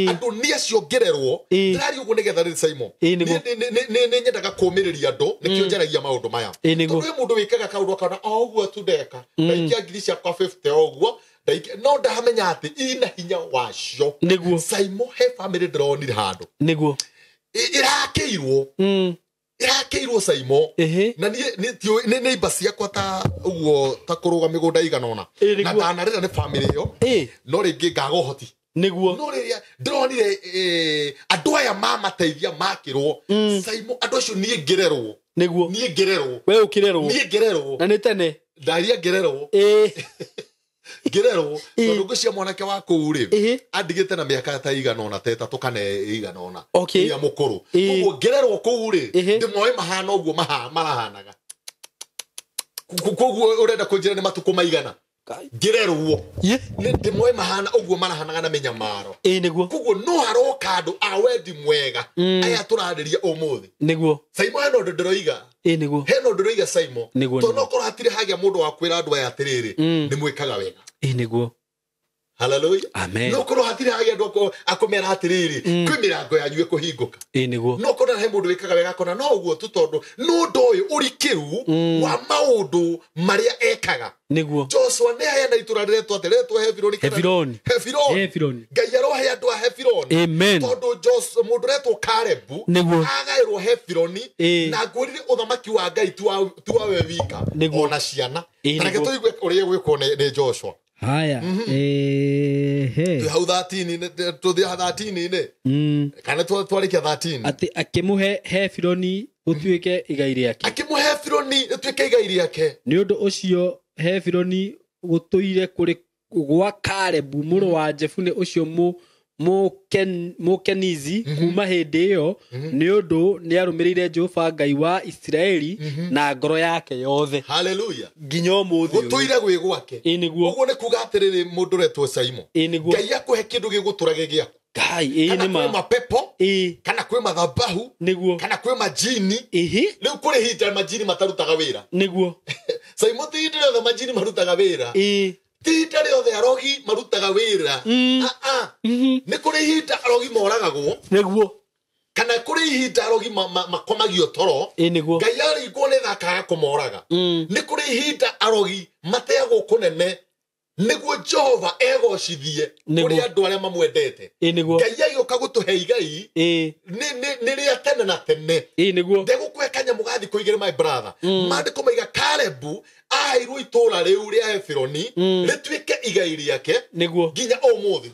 andu ni acio ngererwo ndirari uguo nigetha ri Saimo ni nyendaga kũmĩrĩria andũ nikio njaragia maũndũ maya tondũ mũndũ wĩkaga kaũndũ kana ũguo tu ndeka ndaikia ngiri ciakwa 50 ũguo no ndahamenya atĩ ina hinya wacio Saimo he family ndĩronire handũ irakĩirwo Saimo na nĩ neighbor ciakwa ta ũguo ta kũrũga mĩgũnda iganona na ndanarĩra nĩ family ĩyo no rĩngĩ ngaga ũhoti niguo no rĩrĩa ndĩronire andũ aya mamateithia makĩrwo Saimo andũ acio niĩ ngererwo we ũkĩrerwo na nĩ tene ndaria ngererwo ngererwo tondũ ngũcia mwanake wa kũu-rĩ andigĩte na mĩaka ta iganona ta ĩtatũ kana iganona ya mũkũrũ ũguo ngererwo kũu-rĩ ndĩmoĩ mahana ũguo marahanaga koguo ũrenda kũnjĩra nĩ matukũ maigana ngererwo ndĩmoĩ mahana ũguo marahanaga na mĩnyamaro koguo no haroka andũ a wendi mwega aya tũrarĩria ũmũthĩ Saimo hena ũndũ ndĩroiga Saimo tondũ okorwo hatirĩ hagĩa mũndũ wa kwĩra andũ aya atĩrĩrĩ nĩ mwĩkaga wega hallelujah Amen. no korwo hatire hage ndoko akomera atiriri kwi mirango yanyu ikuhinguka niguo no kona he mundu wikaga wega kona no uguo tu tondu no ndoyo uri kiru wa maundu maria ekaga niguo Joshua ne haya na itura retu ateretwo Hebironi Ngai arohe andu a Hebironi amen tondu Joshua mundu retwo Kalebu niguo agairwo Hebironi na ngurire uthamaki wa Ngai tu we wika ona ciana tareke tuigue uria gwikwo ni Joshua haya tu hau 13 tu thia 13 ne kana twarikia 13 ati akimuhe Hebironi utuike igai riake akimuhe Hebironi utuike igai riake ni undu ucio Hebironi gutuire kuri gwa Kalebu muru wa Jefune ucio Mukenizi kuma hindi iyo ni undu ni arumirire Jehova Ngai wa Israeli na ngoro yake yothe haleluya nginya umuthi gutuire gwi gwake niguo uguo ni kuga atiriri mundu retwo Simon Ngai akuhe kindu gigutura gigiaku kai ni mapepo kana kwi mathabahu niguo kana kwi majini riu kuri hinda majini matarutaga wira niguo Simon tindire the majini marutaga wira tindire the arogi marutaga wira ni kuri hinda arogi moragagwo niguo kana kuri hinda arogi makomagio toro niguo Ngai aringwo ni thakaga kumoraga ni kuri hinda arogi mateagwo kunene niguo Jehova egocithie kuri andu aria mamwendete Ngai agiuka gutuhe igai ni ria tene na tene niguo ndegukwe kanya mugathi kuigire my brother mandiko maiga Kalebu airwo itura riu ria Hebironi rituike igai riake niguo nginya umuthi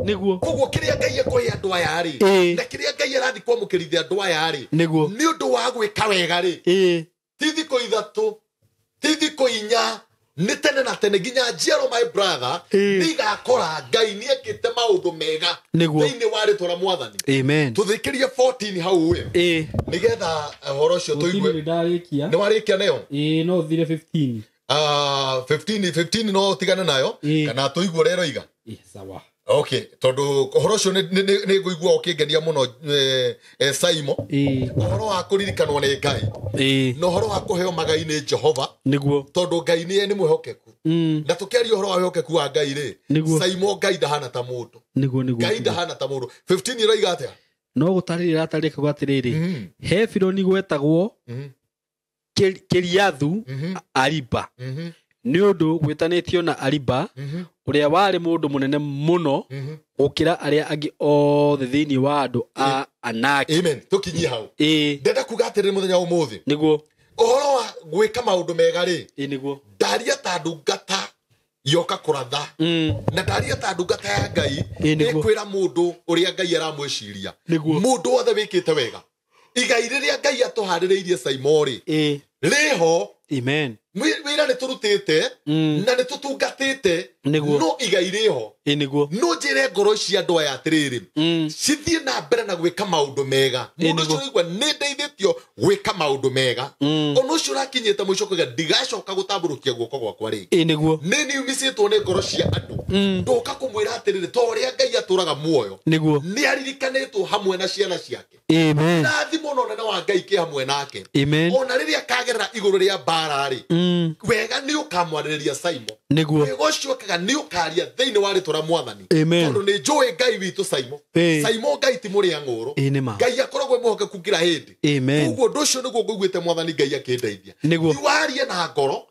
niguo koguo kiria Ngai ekuhe andu aya ri na kiria Ngai arathi kwamukirithia andu aya ri ni undu wa gwika wega ri ti thiko ithatu ti thiko inya ni tene na tene nginya njiaro my brother nigakora Ngai niekite maundu mega thiini wa ritwa ra Mwathani amen tuthikirie 14 hau we nigetha horo cio tuigue ni warikia nayo no thire 15 15 no tigane nayo kana tuigue rero iga sawa okay tondu horo cio ni nguigua ukingenia muno Simon horo wa kuririkanwo ni Ngai no horo wa kuheo magai ni Jehova niguo tondu Ngai ni mwihokeku na tukiaria horo wa mwihokeku wa Ngai ri Simon Ngai ndahana ta mundu Ngai ndahana ta mundu 15 iroiga atia no gutarira atarika gwatiriri Hebironi gwetagwo Kiriathu Ariba ni undu gwitanitio na Ariba uria wari mundu munene muno gukira aria angi othe thiini wa andu a Anaki amen tukinyie hau ndenda kuga atiriri muthenya umuthi niguo uhoro wa gwika maundu mega ri niguo ndaria ta ndungata yoka kuratha na ndaria ta ndungata ya Ngai ikwira mundu uria Ngai aramwiciria mundu wothe wikite wega igai riria Ngai atuhaririirie Simon ri riho amen wira ni turutite na ni tutungatite no igai riho no njire ngoro cia andu aya atiriri cithie na mbere na gwika maundu mega mundu ucio igwa ni ndeithitio gwika maundu mega ono ucio rakinyite muico kuga ndigacoka gutamburukia guoko gwakwa ri ni niumicitwo ni ngoro cia andu nduka kumwira atiriri to uria Ngai aturaga muoyo ni aririkanitwo hamwe na ciana ciake amen rathimo no nene wa Ngai ki hamwe nake ona riria kagerera iguru ria bara ri wega ni ukamwaririria Simon wega ucio kaga ni ukaria thiini wa ritwa ra Mwathani tondu ni njui Ngai witu Simon Ngai ti muria nguru Ngai akoragwo muhokeku ngira hindi uguo ndu ucio niguo nguiguite Mwathani Ngai akindeithia iwarie na ngoro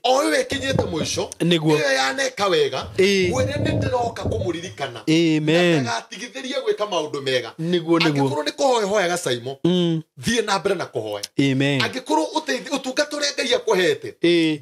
o we kinyite muico iyo yaneka wega mwene ni ndiroka kumuririkana ndagatigithirie gwika maundu mega angikorwo ni kuhoyaga Simon thie na mbere na kuhoya angikorwo utungata uria Ngai akuhete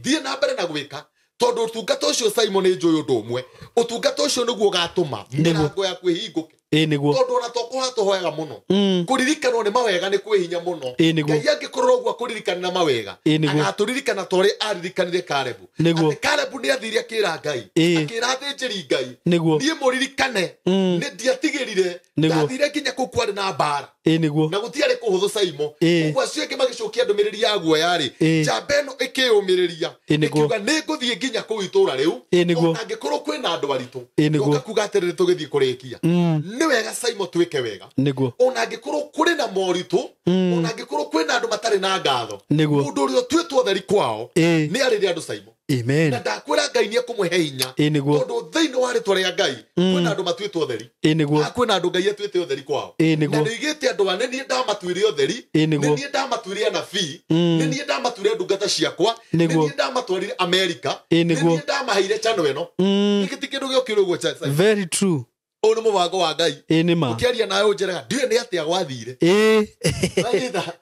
thie na mbere na gwika tondu utungata ucio Simon ni njui undu umwe utungata ucio niguo gatuma mirango yaku ihinguke tondu ona tokuha tuhoyaga muno kuririkanwo ni mawega ni kwihinya muno Ngai angikorwo uguo akuririkana na mawega agaturirikana tori aririkanire Kalebu ati Kalebu ni athiria akira Ngai akira athinjiri Ngai nie muririkane ni ndiatigirire ndathire nginya kuu kwari na mbara na gutiari kuhuthu Simon uguo acio angi magicokia ndumiriri ya guoya ri njamba ino ikiyumiriria ikiuga ni nguthie nginya kuu itura riu ona angikorwo kwina andu aritu ukakuga atiriri tugithie kurikia ni wega Simon twike wega ona angikorwo kuri na moritu ona angikorwo kwina andu matari na ngatho mundu urio twitwo theri kwao ni ariri andu Simon na ndakwira Ngai nĩ ekũmũhe hinya tondũ thĩinĩ wa rĩtwa rĩa Ngai kwĩna andũ matuĩtwo ũtheri kwĩna andũ Ngai atuĩte ũtheri kwao na nĩoigĩte andũ nĩ niĩ ndamatuĩre ũtheri nĩ niĩ ndamatuĩre anabii nĩ niĩ ndamatuĩre ndungata ciakwa nĩ niĩ ndamatwarire Amerika nĩ niĩ ndamaheire channel ĩno gĩkĩ kĩndũ gĩokire ũguo very true Ono mũbango wa Ngai ũkĩaria nawe ũnjeraga ndiũĩ nĩ atĩa gwathire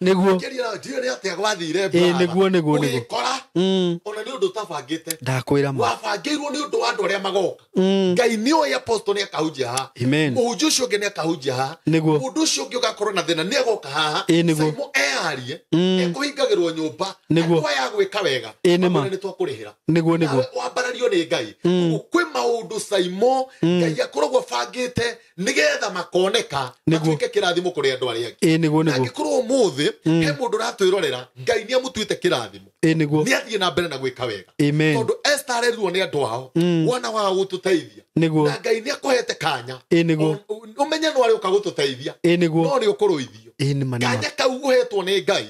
nĩguo ũkĩaria nawe ndiũĩ nĩ atĩa gwathire nĩguo ũgĩkora ona nĩ ũndũ ũtabangĩte ndakwĩra ma wabangĩirwo nĩ ũndũ wa andũ arĩa magoka Ngai nĩ oĩ apostle nĩ akahunjia haha mũhunjia ũcio ũngĩ nĩ akahunjia haha mũndũ ũcio ũngĩ ũgakorwo na thĩna nĩ agoka haha Saimo eyarie ekũhingagĩrwo nyũmba andũ aya gwĩka wega nĩ twakũrĩhĩra wambarario nĩ Ngai kwĩ maũndũ Saimo Ngai akoragwo bangĩte nĩgetha makoneka matuĩke kĩrathimo kũrĩ andũ arĩa angĩ angĩkorwo ũmũthĩ he mũndũ ũratwĩrorera Ngai nĩ amũtuĩte kĩrathimo nĩ athiĩ na mbere na gwĩka wega tondũ Esther arerirwo nĩ andũ ao wana wa gũtũteithia na Ngai nĩ akũhete kanya ũmenye no arĩ ũka gũtũteithia no nĩ ũkũrũithio kanya kau ũhetwo nĩ Ngai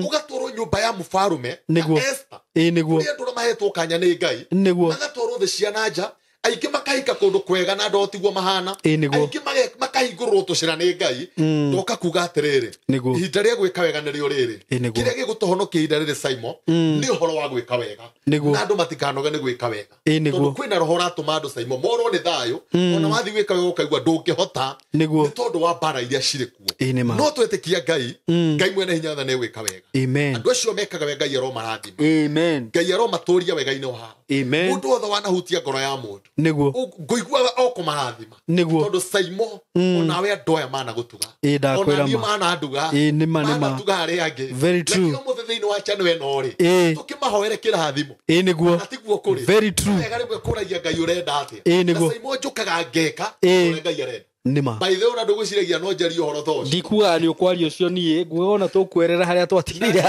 ũgatwarwo nyũmba ya mũfarume na Esther kũrĩa andũ mahetwo kanya nĩ Ngai magatwarwo thĩ cia na nja aingĩ makahika kũndũ kwega na andũ tiguo mahana aingĩ makahingũrwo tũcĩra nĩ Ngai ndoka kuga atĩrĩrĩ ihinda rĩa gwĩka wega nĩrĩo rĩrĩ kĩrĩa gĩgũtũhonokia ihinda rĩrĩ Saimo nĩ ũhoro wa gwĩka wega na andũ matikanoge nĩ gwĩka wega tondũ kwĩna roho ratũma andũ Saimo morwo nĩ thayũ ona wathiĩ gwĩka wega ũkaigua ndũngĩhota nĩ tondũ wa mbara iria cirĩ kuo no twĩtĩkia Ngai mwene hinya wothe nĩ gwĩka wega andũ acio mekaga wega Ngai aromathima Ngai aromatũria wega-inĩ wao mũndũ wothe wanahutia ngoro ya mũndũ ngoigua okũmarathima tondũ Saimo onawe andũ aya mana gũtuga ona niĩ mana nduga mana tuga arĩa angĩ lakini mũthĩ thĩinĩ wa channel ĩno rĩ tũkĩmahoere kĩrathimo na tiguo kũrĩ wega rĩmwe kũragia Ngai ũrenda atĩa na Saimo njũkaga ngeka ũrĩa Ngai arenda by the way ndå gwiciragia no njarie horo tho ndikuga nĩ ũkwaria ũcio niĩ nguona tũkwerera harĩa twatigire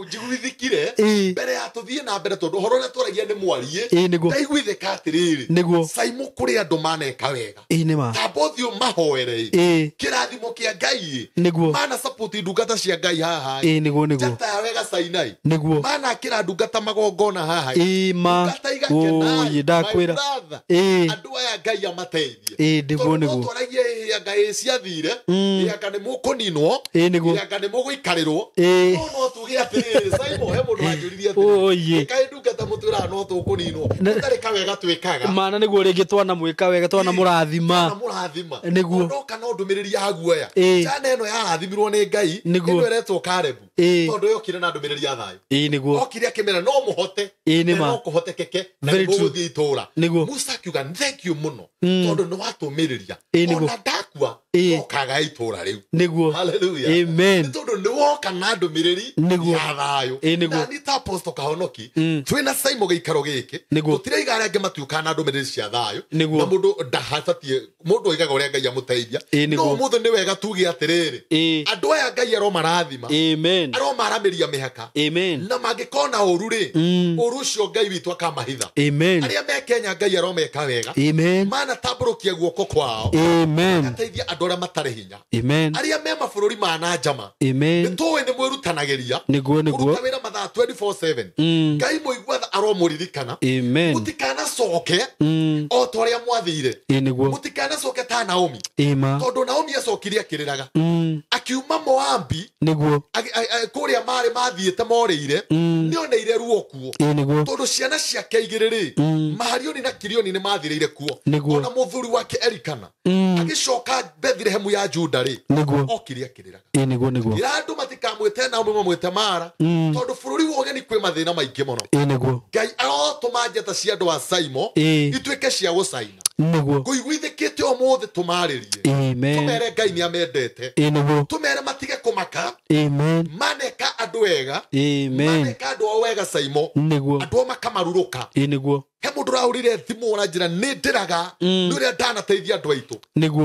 njiguithikire mbere ya tũthiĩ na mbere tondũ horo ũrĩa twaragia nĩ mwarie ndaiguithĩka atĩrĩrĩ Saimo kũrĩ andũ maneka wega tamba ũthiũ mahoere kĩrathimo kĩa Ngai mana support ndungata cia Ngai haha njata ya wega Sainai mana kĩra ndungata magongona haha ndungata igakena ndakwĩra andũ aya Ngai amateithie twaragia Ngai ciathire yaka nĩ mũkũninwo yaka nĩ mũgũikarĩrwo no tuge atĩrĩrĩ Saimo he mũndũ wanjũririe atĩrĩrĩ Ngai ndungata mũtwĩra no tũkũninwo tũtarĩ kawega twĩkaga mana nĩguo rĩngĩ twana mwĩka wega twana mũrathima nĩguo ndoka no ndũmĩrĩri ya guoya jana ĩno yarathimirwo nĩ Ngai ĩno ĩretwo Karebu tondũ yokire na ndũmĩrĩri ya thayũ nĩguo okire akĩmera no mũhote no kũhotekeke na gũthiĩ itũũra Musa akiuga thank you mũno tondũ nĩ watũmĩrĩria ona ndakua okaga itũũra rĩu nĩguo haleluya amen tondũ nĩ woka na ndũmĩrĩri ya thayũ na nĩ ta apostle Kahonoki twĩna Saimo gĩikaro gĩkĩ tũtiraiga arĩa angĩ matuĩka na ndũmĩrĩri cia thayũ na mũndũ ndahabatie mũndũ oigaga ũrĩa Ngai amũteithia no mũthĩ nĩ wega tuge atĩrĩrĩ andũ aya Ngai aromarathima aromaramĩria mĩhaka na mangĩkona ũru rĩ ũru ũcio Ngai witũ akamahitha arĩa me Kenya Ngai aromeka wega mana tambũrũkia guoko kwao agateithia andũ arĩa matarĩ hinya arĩa me mabũrũri ma na njama nĩ tũĩ nĩ mwĩrutanagĩria kũruta wĩra mathaa 24/7 Ngai mũigua aromũririkana mũtikanacoke o ta ũrĩa mwathire mũtikanacoke ta Naomi tondũ Naomi acokire akĩrĩraga akiuma Moabi kũrĩa marĩ mathiĩte morĩire nĩoneire ruo kuo tondũ ciana ciake igĩrĩ Maharioni na Kilioni nĩ mathirĩire kuo ona mũthuri wake Elikana agĩcoka Bethlehem ya Juda rĩ okire akĩrĩraga andũ matikamwĩte Naomi mamwĩte Mara tondũ bũrũri wa ũgeni kwĩ mathĩna maingĩ mũno Ngai arotũma njata cia andũ a Saimo ituĩke cia gũcaina ngũiguithĩkĩte ũmũthĩ tũmarĩrie tũmere Ngai nĩ amendete tũmere matige kũmaka maneka andũ ega maneka andũ o wega Saimo andũ o makamarurũka he mũndũ ũrahũrire thimũ ũranjĩra nĩ ndĩraga nĩ ũrĩa ndanateithia andũ aitũ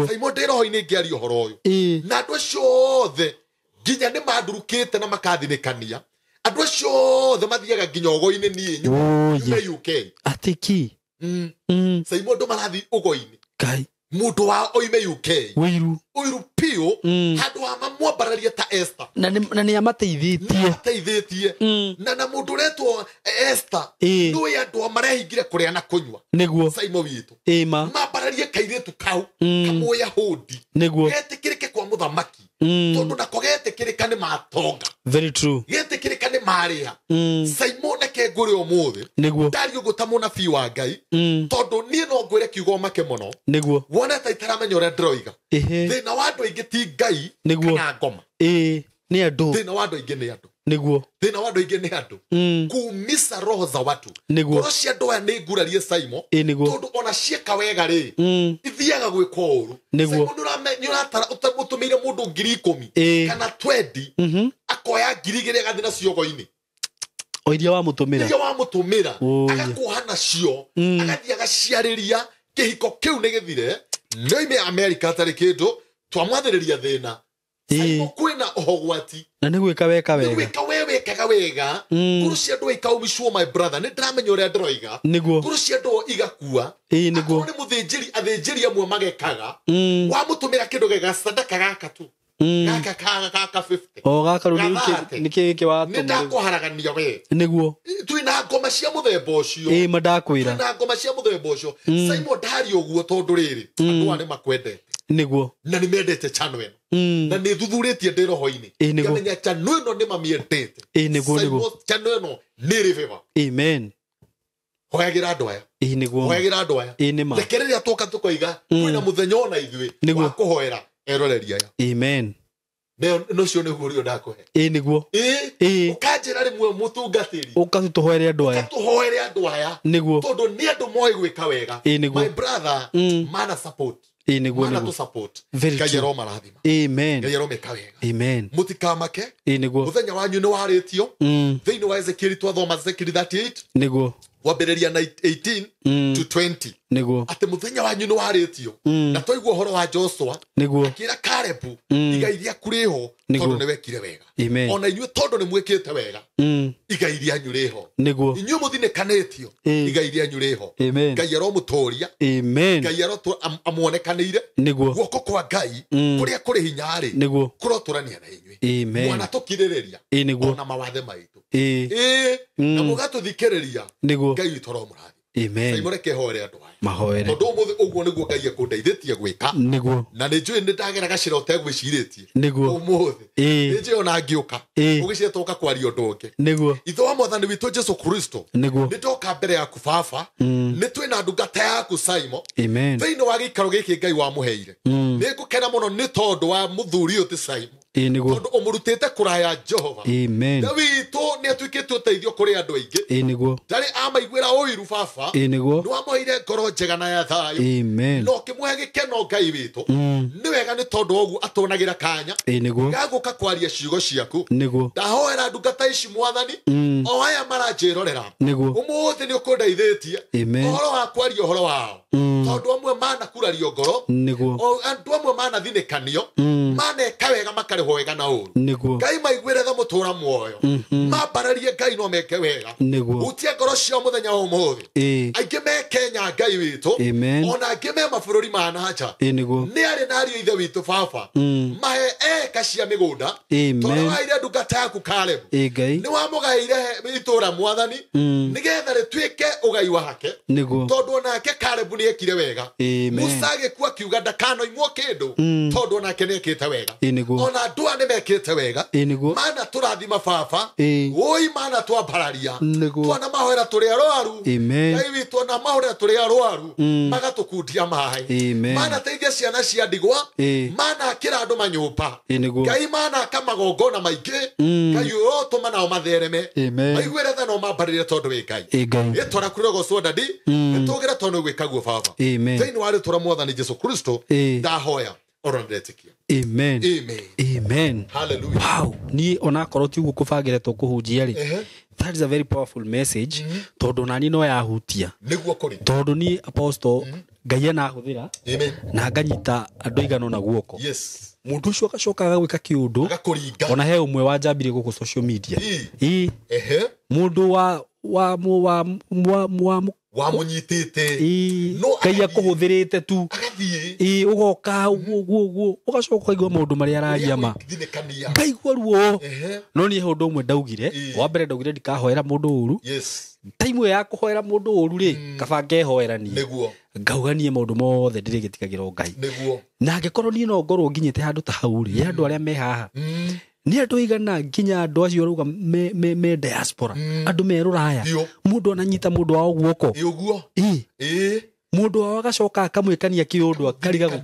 Saimo ndĩ roho-inĩ ngĩaria ũhoro ũyũ na andũ acio othe nginya nĩ mandurukĩte na makathinĩkania andũ acio othe mathiaga nginya ũgo-inĩ niĩ nyume UK atĩki Saimo andũ marathi ũgo-inĩ mundu wa oime UK wiru piu handu wa mamwambararia ta Esther na ni amateithitie na mundu retwo Esther ndu ya andu marehingire kuria na kunywa niguo Saimo witu mambararie kairitu kau kamoya hodi niguo getikirike kwa muthamaki tondu nako getikirika ni matonga very true getikirika ni maria Saimo neke ngure umuthi niguo ndario gutamo na fi wa Ngai tondu nie no ngwire kiugo make muno niguo wona ta itaramenya uria ndiroiga thina wa andu aingi ti Ngai kana ngoma ni andu thina wa andu aingi ni andu niguo thina wa andu aingi ni andu kumisa roho za watu niguo koro cia ndoa ni ngurarie Saimo tondu ona cieka wega ri ithiaga gwika uru Saimo ni uratara utamutumire mundu 10,000 kana 20 akoya 2,000 agathi na ciogo-ini oiria wa mutumira agakuhana cio agathi agaciariria kihiko kiu ni githire noime America tari kindu twamwathiriria thina Saimo kwina ohogwati na ni gwika weka wega kuru cia ndu ikaumishwo my brother ni ndramenya uria ndiroiga kuru cia ndu igakua niguo ni muthinjiri athinjiri amwe magekaga wa mutumira kindu gega sadaka gaka tu gaka 50 gaka ni kiki wa ni ndakuharagania we niguo twina ngoma cia muthemba ucio mandakwira twina ngoma cia muthemba ucio Saimo ndari uguo tondu riri andu ani makwendete niguo na ni mendete channel eno na ni thuthuritie ndi roho-ini ngamenya channel eno ni mamiendete niguo channel eno ni riveva amen hoyagira andu aya niguo hoyagira andu aya rekereria toka tukoiga kwina muthenya ona ithui wa kuhoera eroreria aya amen no cio ni hurio ndakuhe niguo ukanjira rimwe mutungatiri ukatuhoere andu aya niguo tondu ni andu moe gwika wega my brother mana support mana to support kayero marathima amen kayero meka wega amen mutikamake niguo muthenya wanyu ni waritio thiini wa Ezekiel twathoma Ezekiel 38 niguo wambiriria na 18 to 20 niguo ate muthenya wanyu ni waritio na toigwo horo wa Joshua niguo akira Kalebu igairia kuriho tondu ni wekire wega ona inywe tondu ni mwikite wega igairia nyuriho niguo inywe muthine kanetio igairia nyuriho Ngai aro mutoria Ngai aro amuonekanire niguo guoko kwa Ngai kuria kuri hinyari niguo kuroturania na inywe mwana tukiririria ona mawathe maitu na mugatuthikiriria Ngai itoro murathi amen Saimo reke hore andu aya mahoere tondu umuthi uguo niguo Ngai akundeithitie gwika niguo na ni njui ni ndagera gacira utegwiciritie niguo umuthi ni njui ona ngiuka ugicetoka kwaria undu ungi niguo itho wa mwathani witu Jesu Kristo niguo nitoka mbere yaku baba ni twina ndungata yaku Saimo amen thiini wa gikaro giki Ngai wa muheire ni ngukena muno ni tondu wa muthuri uti Saimo niguo tondu umurutite kuraya Jehova amen na witu ni atwikite uteithio kuri andu aingi niguo ndari amaiguira uiru baba niguo ni wamoire ngoro njega na ya thayo amen no kimwe gikeno Ngai witu ni wega ni tondu ogu atunagira kanya niguo gaguka kwaria ciugo ciaku niguo ndahoera ndungata ici mwathani o aya maranjirorera niguo umuthi ni ukundeithitie uhoro wa kwaria uhoro wao tondu amwe mana kurario ngoro niguo andu amwe mana thinikanio mana ekawega makarihwo wega na uru niguo Ngai maiguire tha mutura muoyo mambararie Ngai no meke wega utie ngoro cia muthenya wa umuthi aingi me Kenya Ngai witu ona aingi me mabururi ma nanja ni ari na ario ithe witu baba mahe eka cia migunda tondu waire ndungata yaku Kalebu ni wamugaire itura mwathani nigetha rituike ugai wake tondu onake Kalebu ni ekire wega Musa agikua kiuga ndakanoimwo kindu tondu onake ni ekite wega ona ndua ni mekite wega mana turathima baba oi mana twambararia twana mahoera turi arwaru Ngai witu na mahoera turi arwaru magatukundia mai mana teithia ciana cia ndigwa mana akira andu manyumba Ngai mana akamagongona maingi Ngai utuma nao mathereme maiguire tha no mambarire tondu wi Ngai itwara kurogo swodadi itugira tondu gwikaguo baba thiini wa tura mwathani Jesu Kristo ndahoya orondetekia amen hallelujah wow ni ona korwo ti uguo kubangire to kuhunjia ri that is a very powerful message tondu nani no yahutia niguo kuri tondu ni apostle Ngai na huthira na nganyita andu igano na guoko mundu ucio agacoka gwika kiundu ona he umwe wa njambire guku social media mundu wa wamunyitite no kaya kuhuthirite tu agathie ugoka uguo ugacoka igwa maundu maria aragia ma ngaigua ruo no ni hundu umwe ndaugire wa mbere ndaugire ndikahoera mundu uru time ya kuhoera mundu uru ri kaba ngehoerani niguo ngauganie maundu mothe ndiri gitikagiro ngai niguo na ngikorwo ni no ngorwo nginyite handu ta hau ri andu aria me haha ni andu igana nginya andu acio ruga me diaspora andu me ruraya mundu ananyita mundu wao guoko uguo mundu wao agacoka akamwikania kiundu akariga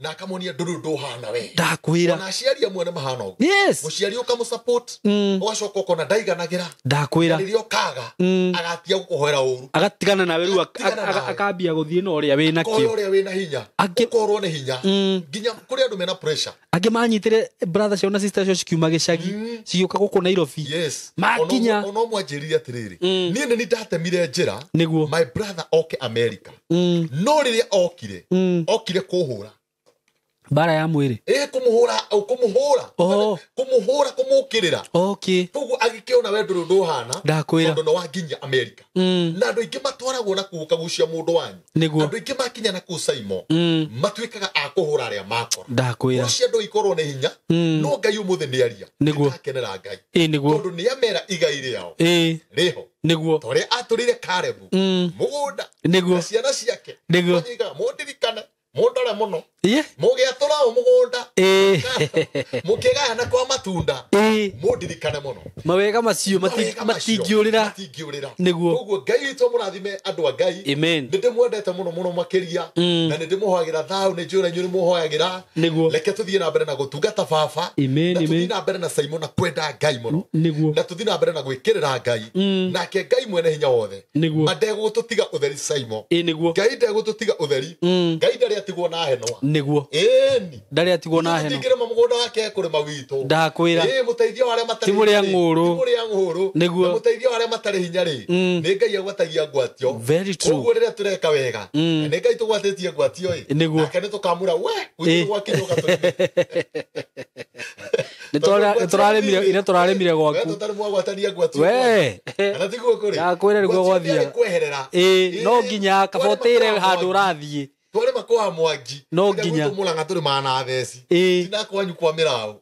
na akamonia nduru nduhana we ndakwira na aciari amwe ne mahana uguo muciari ukamusupport ugacoka ukona ndaiganagira ndakwira ririo kaga agatia gukuhoera uru agatigana nawe ru akambia guthie no ria wina kio ria wina hinya ukorwo ne hinya nginya kuri andu mena pressure ange manyitire brother cio na sister cio cikiuma gicagi cigioka guku Nairobi makinya ono mwanjirire atiriri nie ni ndatemire njira my brother oke America no riria okire kuhura bara ya mwiri kumuhura kumukirira tugu agikiona we nduru nduhana ndakwira ndo no waginya America na andu ingi matwaragwo na kuuka gucia mundu wanyu andu ingi makinya na kusaimo matwikaga akuhura aria makora ndakwira ucio ndo ikorwo ne hinya no ngai umuthe ni aria akenera ngai tondu ni amera igai riao riho niguo tore aturire Karebu mugunda niguo ciana ciake niguo mundirikana mundore muno mugiatura mugunda mukigana kwa matunda mundirikane muno mawega macio matingiurira niguo koguo ngai witũ mũrathime andũ a ngai nĩndĩmwendete mũno makĩria na nĩndĩmũhoyagĩra thayũ nĩ njũra inyuĩ nĩmũhoyagĩra reke tũthiĩ na mbere na gũtungata baba na tũthiĩ na mbere na Simon na kwenda ngai mũno na tũthiĩ na mbere na gwĩkĩrĩra ngai nake ngai mwene hinya wothe ndegũtũtiga ũtheri Simon ngai ndegũtũtiga ũtheri ngai ndarĩ atigwo na henwa niguo ndari atigwo na heno ndingire mugunda wake kuri mawito ndakwira muteithio wale matari timuria nguru niguo muteithio wale matari hinya ri ni ngai agwatagia ngwatio very true uguo rire tureka wega ni ngai tugwatetie ngwatio ake ni tukamura we uyu gwakinyuka tu ni turarimire gwaku tutari mwagwatania ngwatio we ana tiguo kuri ndakwira niguo gwathia kweherera no nginya kabotire handu urathie twale makwa mwangi no nginya mulanga turi mana theci tina kwanyu kwa mirao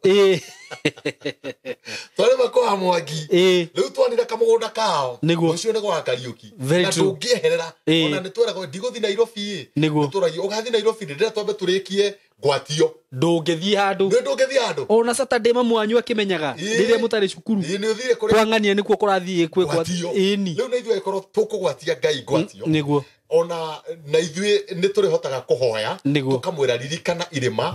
twale makwa mwangi riu twanira kamugunda kao ucio ni gwa Kariuki na ndungieherera ona ni twera ndiguthi Nairobi turagi ugathi Nairobi ndira twambe turikie ngwatio ndungithie handu ona Saturday mamwanyu akimenyaga riria mutari cukuru ni uthire kuri kwangania nikuo kurathie kwe ngwatio riu na ithuĩ ikorwo tukugwatia ngai ngwatio niguo ona na ithuĩ nĩ tũrĩ hotaga kũhoya tũkamwĩra ririkana irĩma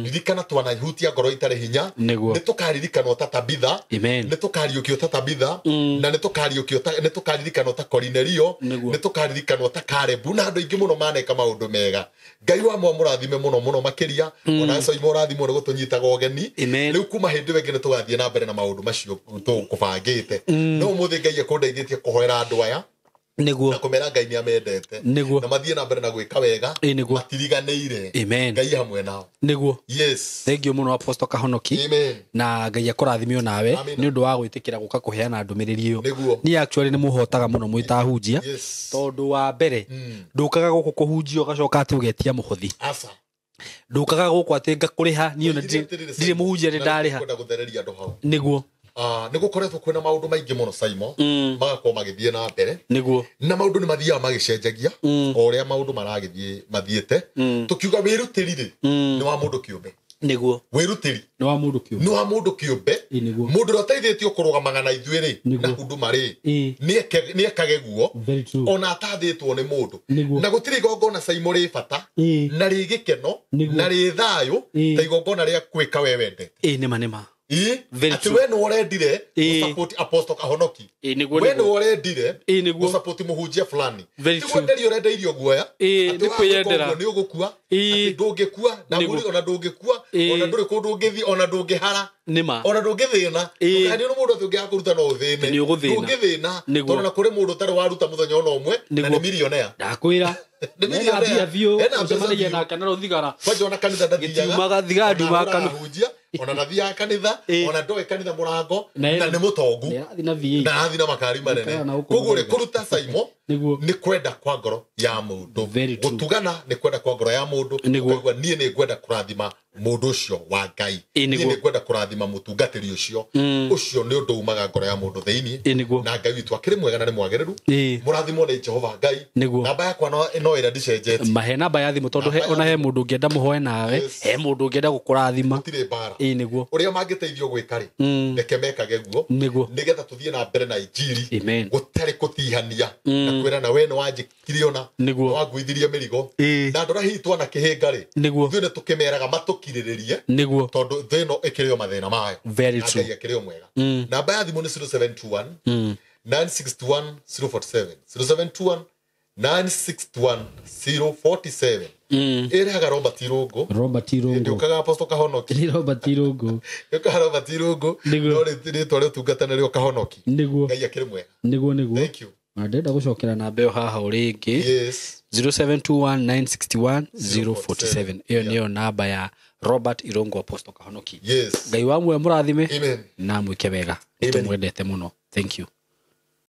ririkana twanahutia ngoro itarĩ hinya nĩ tũkaririkanwo ta Tabitha nĩ tũkariũkio ta Tabitha na nĩ tũkaririkanwo ta Kornelio nĩ tũkaririkanwo ta Karebu na andũ aingĩ mũno maneka maũndũ mega ngai wa mũrathime mũno makĩria ona Simon mũrathimo nĩ gũtũnyitaga ũgeni rĩu kuma hĩndĩ wengĩ nĩ tũgathiĩ na mbere na maũndũ macio tũkũbangĩte no ũmũthĩ ngai akũndeithĩtie kũhoera andũ aya niguo na kumera ngai ni amendete na mathie na mbere na gwika wega matiriganĩire ngai hamwe nao niguo yes thank you muno Apostle Kahonoki na ngai akũrathimio nawe ni undu wa gwĩtĩkĩra gũka kũheana ndũmĩrĩri ĩyo ni actually ni mũhotaga muno mwĩtahunjia tondu wa mbere ndũkaga gũkũ kũhunjia ũgacoka atĩ ũgetia mũhothi ndũkaga gũkũ atĩ ngakũrĩha ni ona ndirĩ mũhunjia nĩ ndarĩha niguo nigukoretwo kwina maundu maingi muno Simon magakorwo magithie na mbere niguo na maundu ni mathiaga magicenjagia o uria maundu maragithie mathiete tukiuga wirutiri ni wa mundu kiumbe niguo wirutiri ni wa mundu kiumbe mundu roteithĩtio kũrũgamaga na ithuĩ na huduma ni ekageguo ona atathĩtwo ni mundu na gũtirĩ igongona Simon rĩ bata na rĩ gĩkeno na rĩ thayũ ta igongona rĩa gwĩka we wendete nĩma ati we no rendire support Apostle Kahonoki we no rendire support muhunjia fulani tiguo nderi urendeirio guoya ati kwiyendera ni ugukua ati ndungikua na muri ona ndungikua ona nduri kundu ngithi ona ndungihara nima ona ndungithina kandi no mundu thungi akuruta no uthine ndungithina tona kuri mundu tari waruta muthenya ona umwe na ni millionaire ndakwira nena bia vio ucemanagia nake na ruthigara kwaje ona kanitha ndathiaga tiumaga thigadi wa kanitha ona nathia kanitha ona ndoe kanitha murango na ni mutongu na athi na makari manene koguo ri kuruta Simon nĩ kwenda kwa ngoro ya mũndũ gũtugana nĩ kwenda kwa ngoro ya mũndũ ũkaigua niĩ nĩ ngwenda kũrathima mũndũ ũcio wa Ngai niĩ nĩ ngwenda kũrathima mũtungatĩri ũcio ũcio nĩ ũndũ umaga ngoro ya mũndũ thĩinĩ na Ngai witũ akĩrĩ mwega na nĩ mwagĩrĩru mũrathimwo nĩ Jehova Ngai namba yakwa no ĩrĩa ndicenjetie mahe namba ya thimũ tondũ ona he mũndũ ũngĩenda mũhoe nawe he mũndũ ũngĩenda gũkũrathima gũtirĩ mbara nĩguo ũrĩa mangĩteithio gwĩka rĩ reke mekage guo nĩgetha tũthiĩ na mbere na injiri gũtarĩ gũtihania na kwĩra na we nĩ wanjĩkire ona wangũithirie mĩrigo na ndora hihi twana kĩhĩnga rĩ ithuĩ nĩ tũkĩmeraga matũkirĩrĩrie tondũ thĩ ĩno ĩkĩrĩ o mathĩna mayo na Ngai akĩrĩ o mwega namba ya thimũ nĩ 0721 961 047 0721 961 047 ĩrĩhaga Robert Irũngũ ndĩũkaga Apostle Kahonoki Robert Irũngũ no rĩtwa rĩa ũtungata nĩrĩo Kahonoki Ngai akĩrĩ mwega nĩguo thank you ndenda gũcokera namba ĩyo haha ũrĩ ĩngĩ 0721 961 047 ĩyo nĩyo namba ya Robert Irũngũ Apostle Kahonoki Ngai wa muoyo mũrathime na mwĩke wega tũmwendete mũno thank you